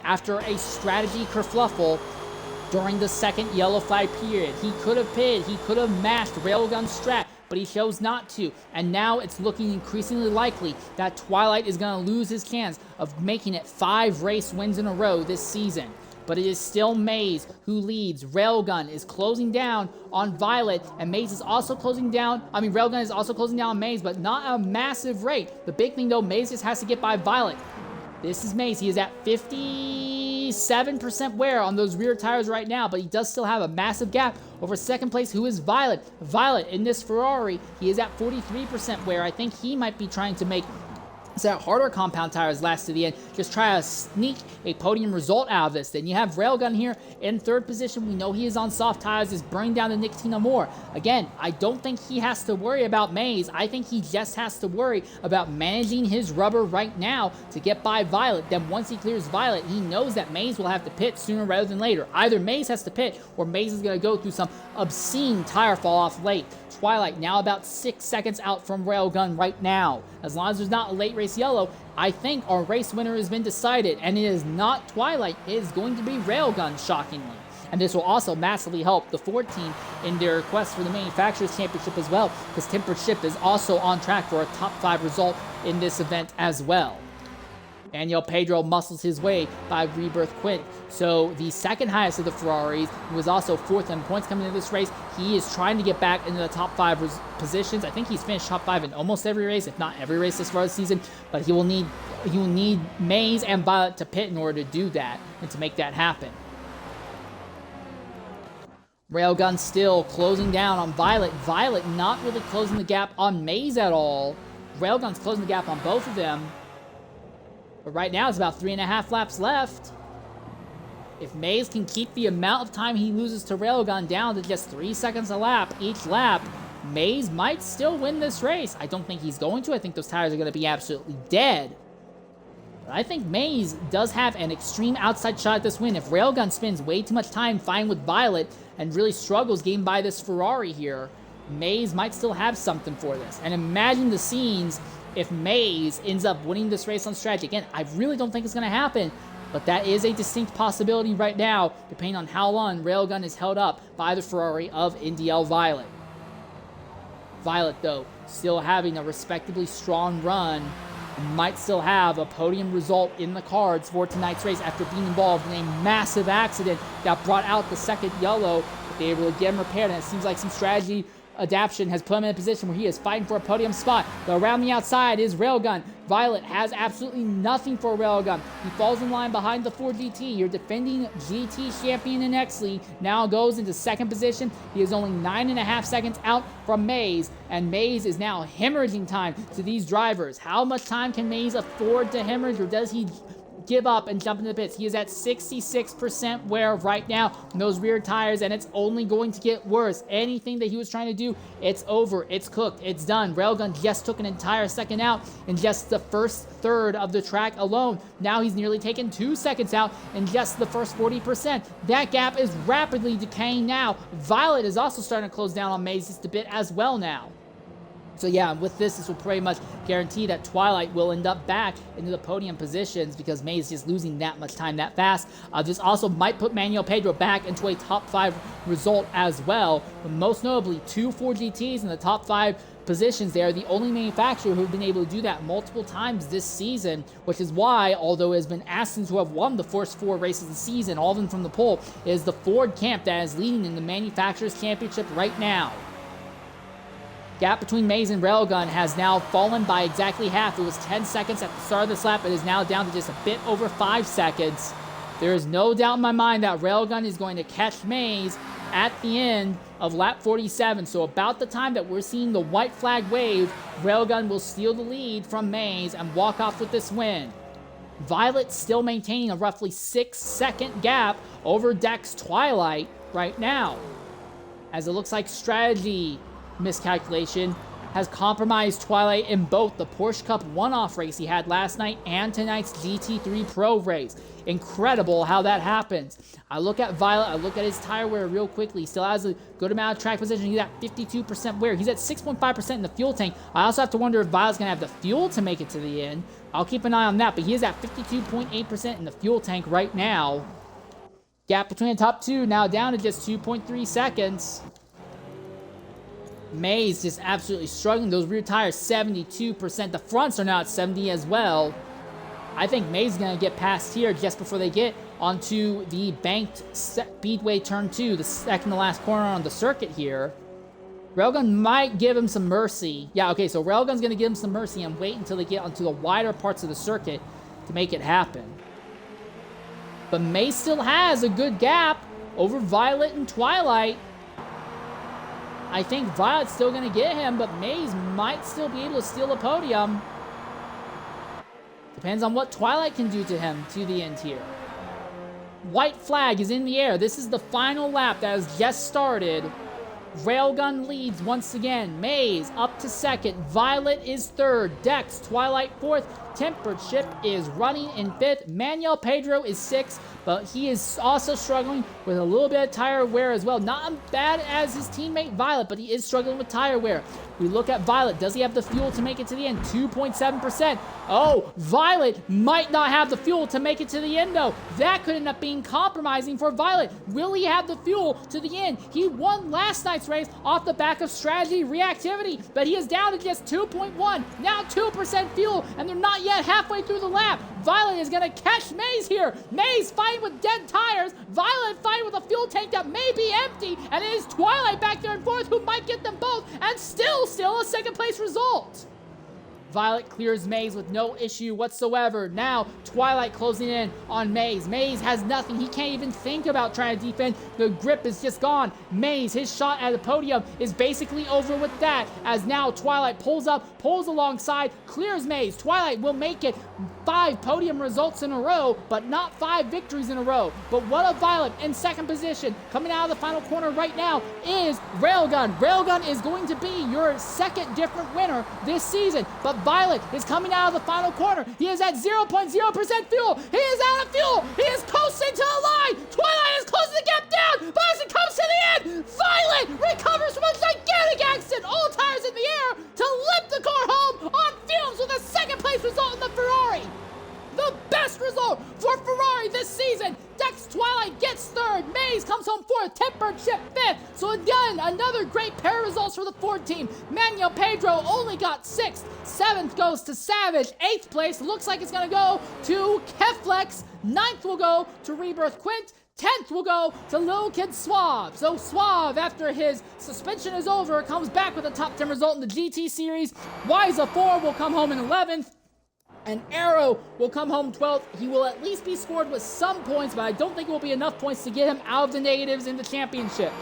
after a strategy kerfluffle during the second yellow flag period. He could have pitted, he could have mashed Railgun's strat, but he chose not to, and now it's looking increasingly likely that Twilight is going to lose his chance of making it 5 race wins in a row this season. But it is still Mays who leads. Railgun is closing down on Violet, and Mays is also closing down. Railgun is also closing down on Mays, but not a massive rate. The big thing, though, Mays just has to get by Violet. This is Mays. He is at 57% wear on those rear tires right now, but he does still have a massive gap over second place, who is Violet. Violet, in this Ferrari, he is at 43% wear. I think he might be trying to make that harder compound tires last to the end, just try to sneak a podium result out of this. Then you have Railgun here in third position. We know he is on soft tires, is burning down the Nicotina more. Again, I don't think he has to worry about Mays. I think he just has to worry about managing his rubber right now to get by Violet. Then once he clears Violet, he knows that Mays will have to pit sooner rather than later. Either Mays has to pit, or Mays is going to go through some obscene tire fall off late. Twilight now about 6 seconds out from Railgun right now. As long as there's not a late race yellow, I think our race winner has been decided, and it is not Twilight. It is going to be Railgun, shockingly. And this will also massively help the Ford team in their quest for the Manufacturers Championship as well, because Tempered Ship is also on track for a top 5 result in this event as well. Daniel Pedro muscles his way by Rebirth Quint. So the second highest of the Ferraris, who was also 4th in points coming into this race, he is trying to get back into the top 5 positions. I think he's finished top 5 in almost every race, if not every race this far this season. But he will need Mays and Violet to pit in order to do that and to make that happen. Railgun still closing down on Violet. Violet not really closing the gap on Mays at all. Railgun's closing the gap on both of them. But right now, it's about 3.5 laps left. If Mays can keep the amount of time he loses to Railgun down to just 3 seconds a lap each lap, Mays might still win this race. I don't think he's going to. I think those tires are going to be absolutely dead. But I think Mays does have an extreme outside shot at this win. If Railgun spends way too much time fighting with Violet and really struggles getting by this Ferrari here, Mays might still have something for this. And imagine the scenes if Mays ends up winning this race on strategy. Again, I really don't think it's going to happen, but that is a distinct possibility right now, depending on how long Railgun is held up by the Ferrari of NDL Violet. Violet, though, still having a respectably strong run, might still have a podium result in the cards for tonight's race after being involved in a massive accident that brought out the second yellow, but they were able to get him repaired, and it seems like some strategy adaptation has put him in a position where he is fighting for a podium spot. But around the outside is Railgun. Violet has absolutely nothing for Railgun. He falls in line behind the Ford GT. Your defending GT champion in X-League now goes into second position. He is only 9.5 seconds out from Mays, and Mays is now hemorrhaging time to these drivers. How much time can Mays afford to hemorrhage, or does he give up and jump into the pits? He is at 66% wear right now on those rear tires, and it's only going to get worse. Anything that he was trying to do, it's over, it's cooked, it's done. Railgun just took an entire second out in just the first third of the track alone. Now he's nearly taken 2 seconds out in just the first 40%. That gap is rapidly decaying now. Violet is also starting to close down on Mays just a bit as well now. So yeah, with this will pretty much guarantee that Twilight will end up back into the podium positions because Mays is just losing that much time that fast. This also might put Manuel Pedro back into a top 5 result as well. But most notably, 2 Ford GTs in the top 5 positions. They are the only manufacturer who've been able to do that multiple times this season, which is why, although it has been Aston who have won the first 4 races of the season, all of them from the pole, it is the Ford camp that is leading in the Manufacturers Championship right now. Gap between Mays and Railgun has now fallen by exactly half. It was 10 seconds at the start of this lap. It is now down to just a bit over 5 seconds. There is no doubt in my mind that Railgun is going to catch Mays at the end of lap 47. So about the time that we're seeing the white flag wave, Railgun will steal the lead from Mays and walk off with this win. Violet still maintaining a roughly 6-second gap over Dex Twilight right now, as it looks like strategy miscalculation has compromised Twilight in both the Porsche Cup one-off race he had last night and tonight's GT3 Pro race. Incredible how that happens. I look at Violet, I look at his tire wear real quickly. He still has a good amount of track position. He's at 52% wear. He's at 6.5% in the fuel tank. I also have to wonder if Violet's going to have the fuel to make it to the end. I'll keep an eye on that, but he is at 52.8% in the fuel tank right now. Gap between the top two now down to just 2.3 seconds. Mays just absolutely struggling. Those rear tires, 72%. The fronts are now at 70 as well. I think Mays is going to get past here just before they get onto the banked Speedway Turn 2, the second to last corner on the circuit here. Railgun might give him some mercy. Yeah, okay, so Railgun's going to give him some mercy and wait until they get onto the wider parts of the circuit to make it happen. But Mays still has a good gap over Violet and Twilight. I think Violet's still going to get him, but Mays might still be able to steal a podium. Depends on what Twilight can do to him to the end here. White flag is in the air. This is the final lap that has just started. Railgun leads once again. Mays up to second. Violet is third. Dex, Twilight fourth. Tempered Ship is running in fifth. Manuel Pedro is sixth, but he is also struggling with a little bit of tire wear as well. Not as bad as his teammate Violet, but he is struggling with tire wear. We look at Violet. Does he have the fuel to make it to the end? 2.7%. Oh, Violet might not have the fuel to make it to the end, though. That could end up being compromising for Violet. Will he have the fuel to the end? He won last night's race off the back of strategy reactivity, but he is down to just 2.1. Now 2% fuel, and they're not yet halfway through the lap. Violet is going to catch Mays here. Mays fighting with dead tires. Violet fighting with a fuel tank that may be empty, and it is Twilight back there in fourth who might get them both and still a second place result. Violet clears Mays with no issue whatsoever. Now, Twilight closing in on Mays. Mays has nothing. He can't even think about trying to defend. The grip is just gone. Mays, his shot at the podium is basically over with that, as now Twilight pulls up, pulls alongside, clears Mays. Twilight will make it 5 podium results in a row, but not 5 victories in a row. But what of Violet in second position? Coming out of the final corner right now is Railgun. Railgun is going to be your second different winner this season, but Violet is coming out of the final corner. He is at 0.0% fuel. He is out of fuel. He is coasting to the line. Twilight is closing the gap down, but as it comes to the end, Violet recovers from a gigantic accident. All tires in the air to lift the car home on fumes with a second place result in the Ferrari. The best result for Ferrari this season. Dex Twilight gets third. Mays comes home fourth. Tempered Ship fifth. So again, another great pair of results for the Ford team. Manuel Pedro only got sixth. Seventh goes to Savage. Eighth place looks like it's going to go to Keflex. Ninth will go to Rebirth Quint. 10th will go to Lil Kid Suave. So Suave, after his suspension is over, comes back with a top 10 result in the GT series. Wiza 4 will come home in 11th. And Arrow will come home 12th. He will at least be scored with some points, but I don't think it will be enough points to get him out of the negatives in the championship.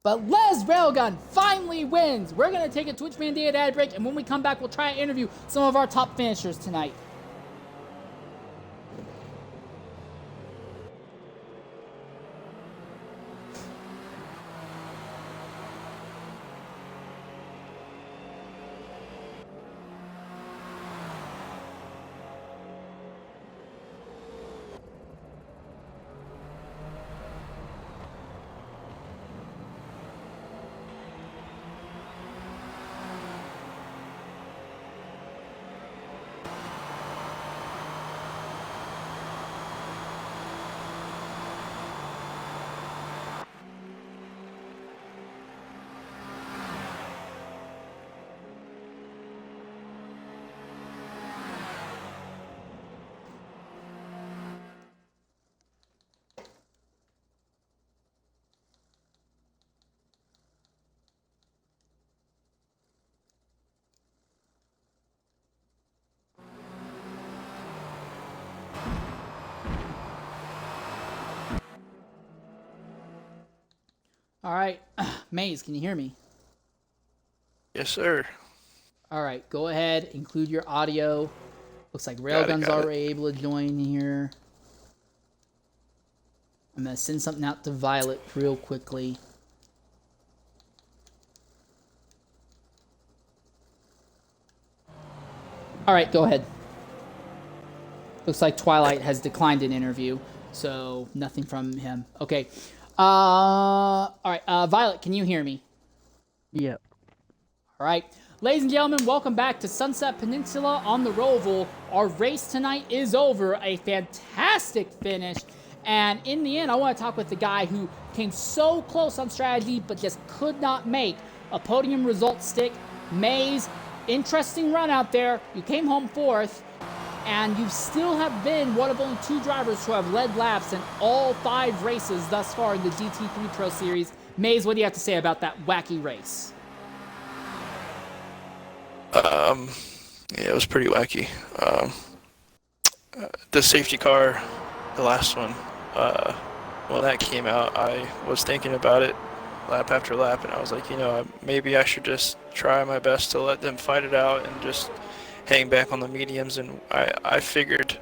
But Les Railgun finally wins. We're going to take a Twitch mandated ad break, and when we come back, we'll try and interview some of our top finishers tonight. All right, Maze, can you hear me? Yes, sir. All right, go ahead, include your audio. Looks like Got it, Railgun's got it. already able to join here. I'm gonna send something out to Violet real quickly. All right, go ahead. Looks like Twilight has declined an interview, so nothing from him. Okay. All right, Violet, can you hear me? Yep. All right. Ladies and gentlemen, welcome back to Sunset Peninsula on the Roval. Our race tonight is over. A fantastic finish. And in the end, I want to talk with the guy who came so close on strategy but just could not make a podium result stick. Maze, interesting run out there. You came home fourth, and you still have been one of only 2 drivers who have led laps in all 5 races thus far in the GT3 Pro Series. Maze, what do you have to say about that wacky race? Yeah, it was pretty wacky. The safety car, the last one, when that came out, I was thinking about it lap after lap, and I was like, maybe I should just try my best to let them fight it out and just hang back on the mediums. And I figured,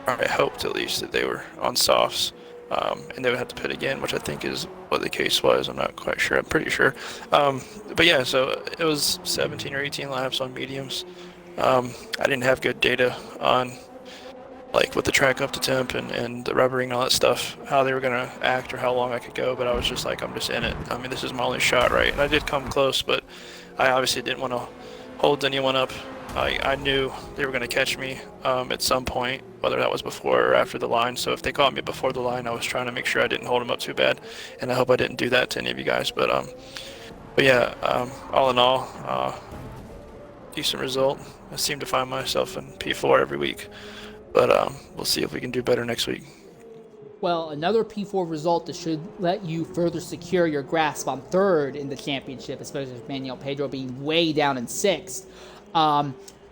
or I hoped at least, that they were on softs, and they would have to pit again, which I think is what the case was. I'm not quite sure. I'm pretty sure. But yeah, so it was 17 or 18 laps on mediums. I didn't have good data on like with the track up to temp and the rubbering and all that stuff, how they were gonna act or how long I could go. But I was just like, I'm just in it. I mean, this is my only shot, right? And I did come close, but I obviously didn't want to hold anyone up. I knew they were going to catch me at some point, whether that was before or after the line. So if they caught me before the line, I was trying to make sure I didn't hold them up too bad, and I hope I didn't do that to any of you guys. But yeah, all in all, decent result. I seem to find myself in P4 every week, but we'll see if we can do better next week. Well, another P4 result that should let you further secure your grasp on 3rd in the championship, especially with Manuel Pedro being way down in 6th.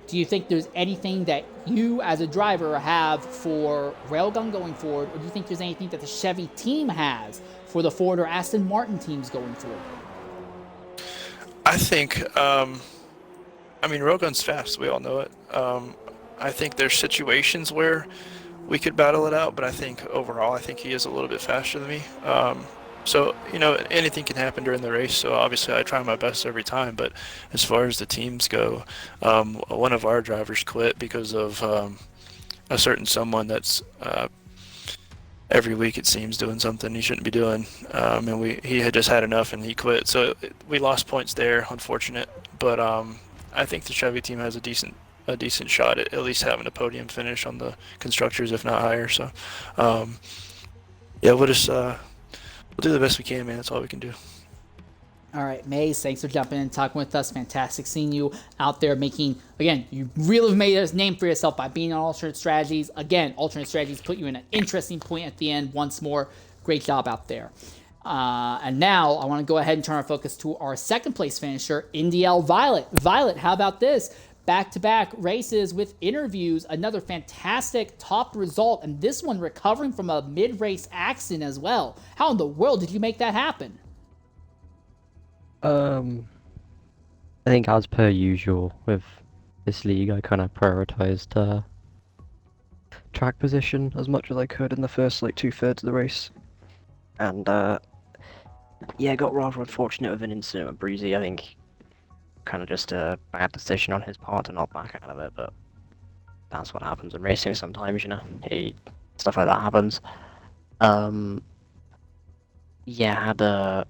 Do you think there's anything that you as a driver have for Railgun going forward, or do you think there's anything that the Chevy team has for the Ford or Aston Martin teams going forward? I think, I mean, Railgun's fast. We all know it. I think there's situations where we could battle it out, but I think overall, I think he is a little bit faster than me. So, anything can happen during the race, so obviously I try my best every time, but as far as the teams go, one of our drivers quit because of a certain someone that's every week it seems doing something he shouldn't be doing, and he had just had enough and he quit, so we lost points there, unfortunate, but I think the Chevy team has a decent shot at least having a podium finish on the constructors, if not higher, so yeah, we'll just we'll do the best we can, man. That's all we can do. All right, Maze, thanks for jumping in and talking with us. Fantastic seeing you out there making, again, you really have made a name for yourself by being on alternate strategies. Again, alternate strategies put you in an interesting point at the end once more. Great job out there. And now I want to go ahead and turn our focus to our 2nd place finisher, Indiel Violet. Violet, how about this? Back-to-back races with interviews, another fantastic top result, and this one recovering from a mid-race accident as well. How in the world did you make that happen? I think as per usual with this league, I kind of prioritized track position as much as I could in the first 2/3 of the race, and yeah, got rather unfortunate with an incident with Breezy. I think kind of just a bad decision on his part to not back out of it, but that's what happens in racing sometimes, stuff like that happens. Yeah, had the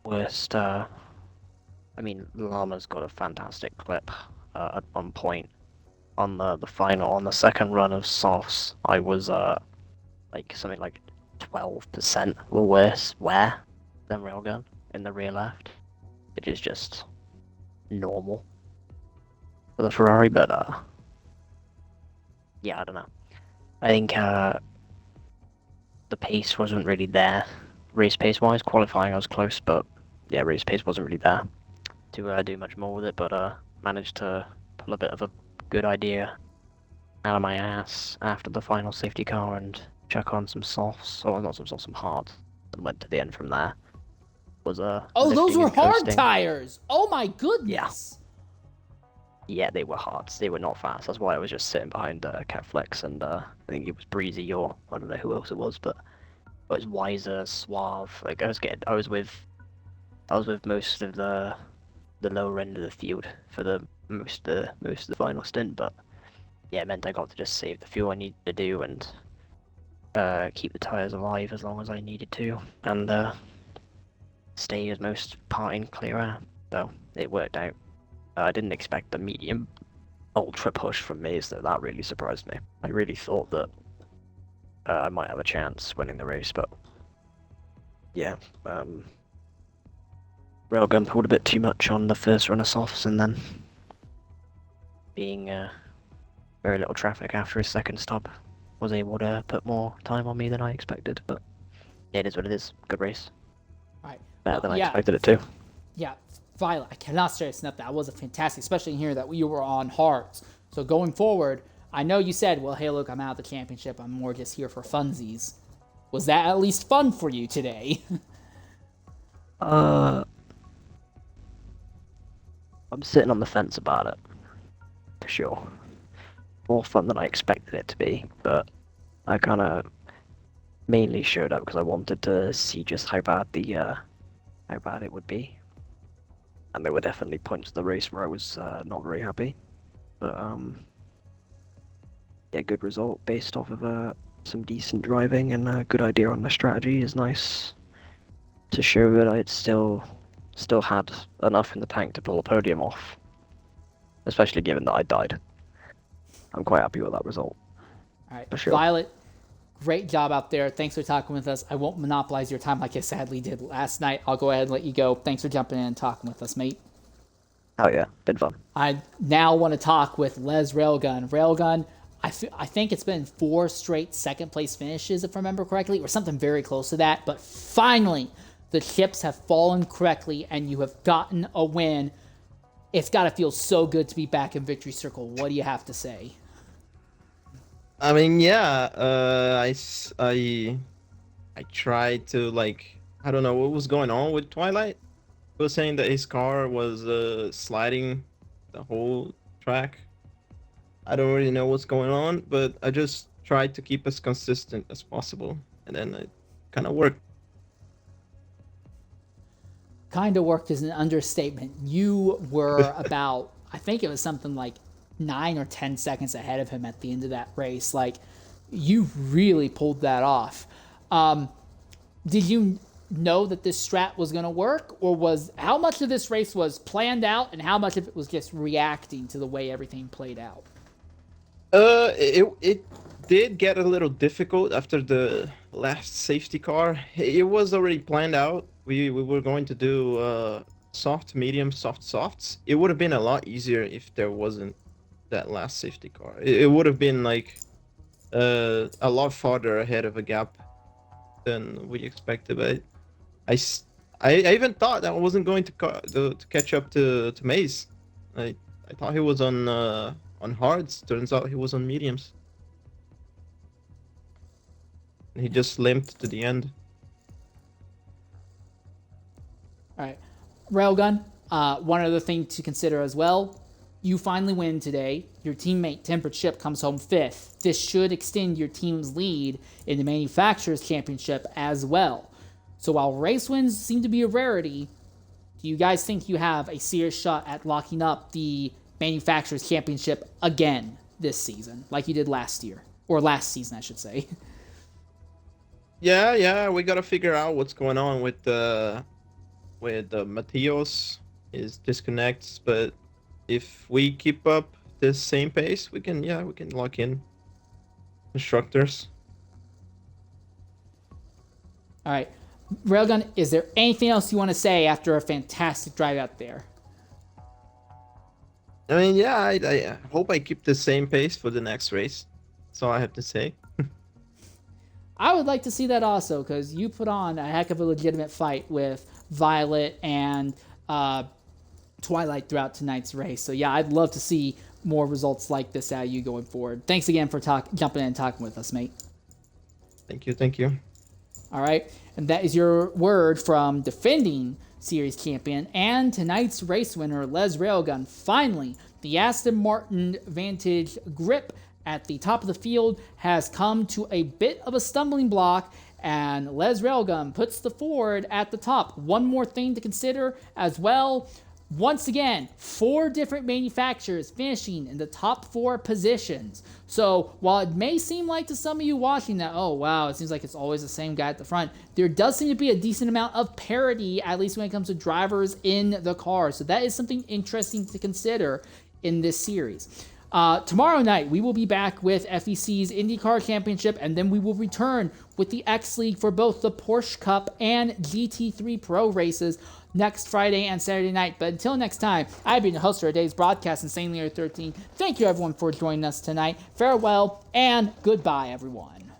worst, I mean, Llama's got a fantastic clip at one point on the final, on the second run of softs. I was something like 12% worse than Railgun in the rear left, which is just normal for the Ferrari, but yeah, I don't know. I think the pace wasn't really there, race pace wise. Qualifying I was close, but yeah, race pace wasn't really there to do much more with it, but managed to pull a bit of a good idea out of my ass after the final safety car and check on some softs, or not some softs, some hards. and went to the end from there. Was Oh, those lifting were and hard coasting. tires. Oh my goodness. Yeah, they were hard. They were not fast. That's why I was just sitting behind Catflex, and I think it was Breezy or I don't know who else it was, but it was Wiser, Suave. Like I was with most of the lower end of the field for the most of the final stint, but yeah, it meant I got to just save the fuel I needed to do and keep the tires alive as long as I needed to, and stay as most parting clear air. So it worked out. I didn't expect the medium ultra push from Maze though. That really surprised me. I really thought that I might have a chance winning the race, but yeah, Railgun pulled a bit too much on the first run of softs, and then being very little traffic after his second stop, was able to put more time on me than I expected. But yeah, it is what it is. Good race. All right. Better than I yeah. expected it to. Yeah, Violet, I cannot stress enough that was a fantastic, especially in here that we were on hards. So going forward, I know you said, well, hey, look, I'm out of the championship. I'm more just here for funsies. Was that at least fun for you today? I'm sitting on the fence about it, for sure. More fun than I expected it to be, but I kind of mainly showed up because I wanted to see just how bad it would be. And there were definitely points of the race where I was not very happy, but yeah, good result based off of some decent driving and a good idea on the strategy is nice to show that I'd still had enough in the tank to pull a podium off, especially given that I died. I'm quite happy with that result. All right, For sure. Violet, great job out there. Thanks for talking with us. I won't monopolize your time like I sadly did last night. I'll go ahead and let you go. Thanks for jumping in and talking with us, mate. Oh yeah, been fun. I now want to talk with Les Railgun. Railgun, I think it's been 4 straight second place finishes, if I remember correctly, or something very close to that. But finally, the chips have fallen correctly, and you have gotten a win. It's got to feel so good to be back in Victory Circle. What do you have to say? I mean, yeah, I tried to, like, I don't know what was going on with Twilight. He was saying that his car was sliding the whole track. I don't really know what's going on, but I just tried to keep as consistent as possible, and then it kind of worked. Kind of worked as an understatement. You were about, I think it was something like 9 or 10 seconds ahead of him at the end of that race. Like, you really pulled that off. Did you know that this strat was going to work, or was how much of this race was planned out and how much of it was just reacting to the way everything played out? It did get a little difficult after the last safety car. It was already planned out. We were going to do soft, medium, soft, softs. It would have been a lot easier if there wasn't that last safety car. It would have been like a lot farther ahead of a gap than we expected. But I even thought that I wasn't going to catch up to Maze. I thought he was on hards. Turns out he was on mediums. He just limped to the end. All right. Railgun, one other thing to consider as well. You finally win today. Your teammate Tempered Ship comes home 5th. This should extend your team's lead in the Manufacturers Championship as well. So while race wins seem to be a rarity, do you guys think you have a serious shot at locking up the Manufacturers Championship again this season, like you did last year? Or last season, I should say. Yeah, we gotta figure out what's going on with Matheos. His disconnects, but if we keep up this same pace, we can lock in instructors. All right. Railgun, is there anything else you want to say after a fantastic drive out there? I mean, yeah, I hope I keep the same pace for the next race. That's all I have to say. I would like to see that also, because you put on a heck of a legitimate fight with Violet and Twilight throughout tonight's race. So yeah, I'd love to see more results like this out of you going forward. Thanks again for jumping in and talking with us, mate. Thank you. All All right, and that is your word from defending series champion and tonight's race winner, Les Railgun. Finally, the Aston Martin Vantage grip at the top of the field has come to a bit of a stumbling block, and Les Railgun puts the Ford at the top. One more thing to consider as well. Once again, 4 different manufacturers finishing in the top 4 positions. So while it may seem like to some of you watching that, oh wow, it seems like it's always the same guy at the front, there does seem to be a decent amount of parity, at least when it comes to drivers in the car. So that is something interesting to consider in this series. Tomorrow night, we will be back with FEC's IndyCar Championship, and then we will return with the X League for both the Porsche Cup and GT3 Pro races next Friday and Saturday night. But until next time, I've been your host for today's broadcast, Insanely 13. Thank you, everyone, for joining us tonight. Farewell, and goodbye, everyone.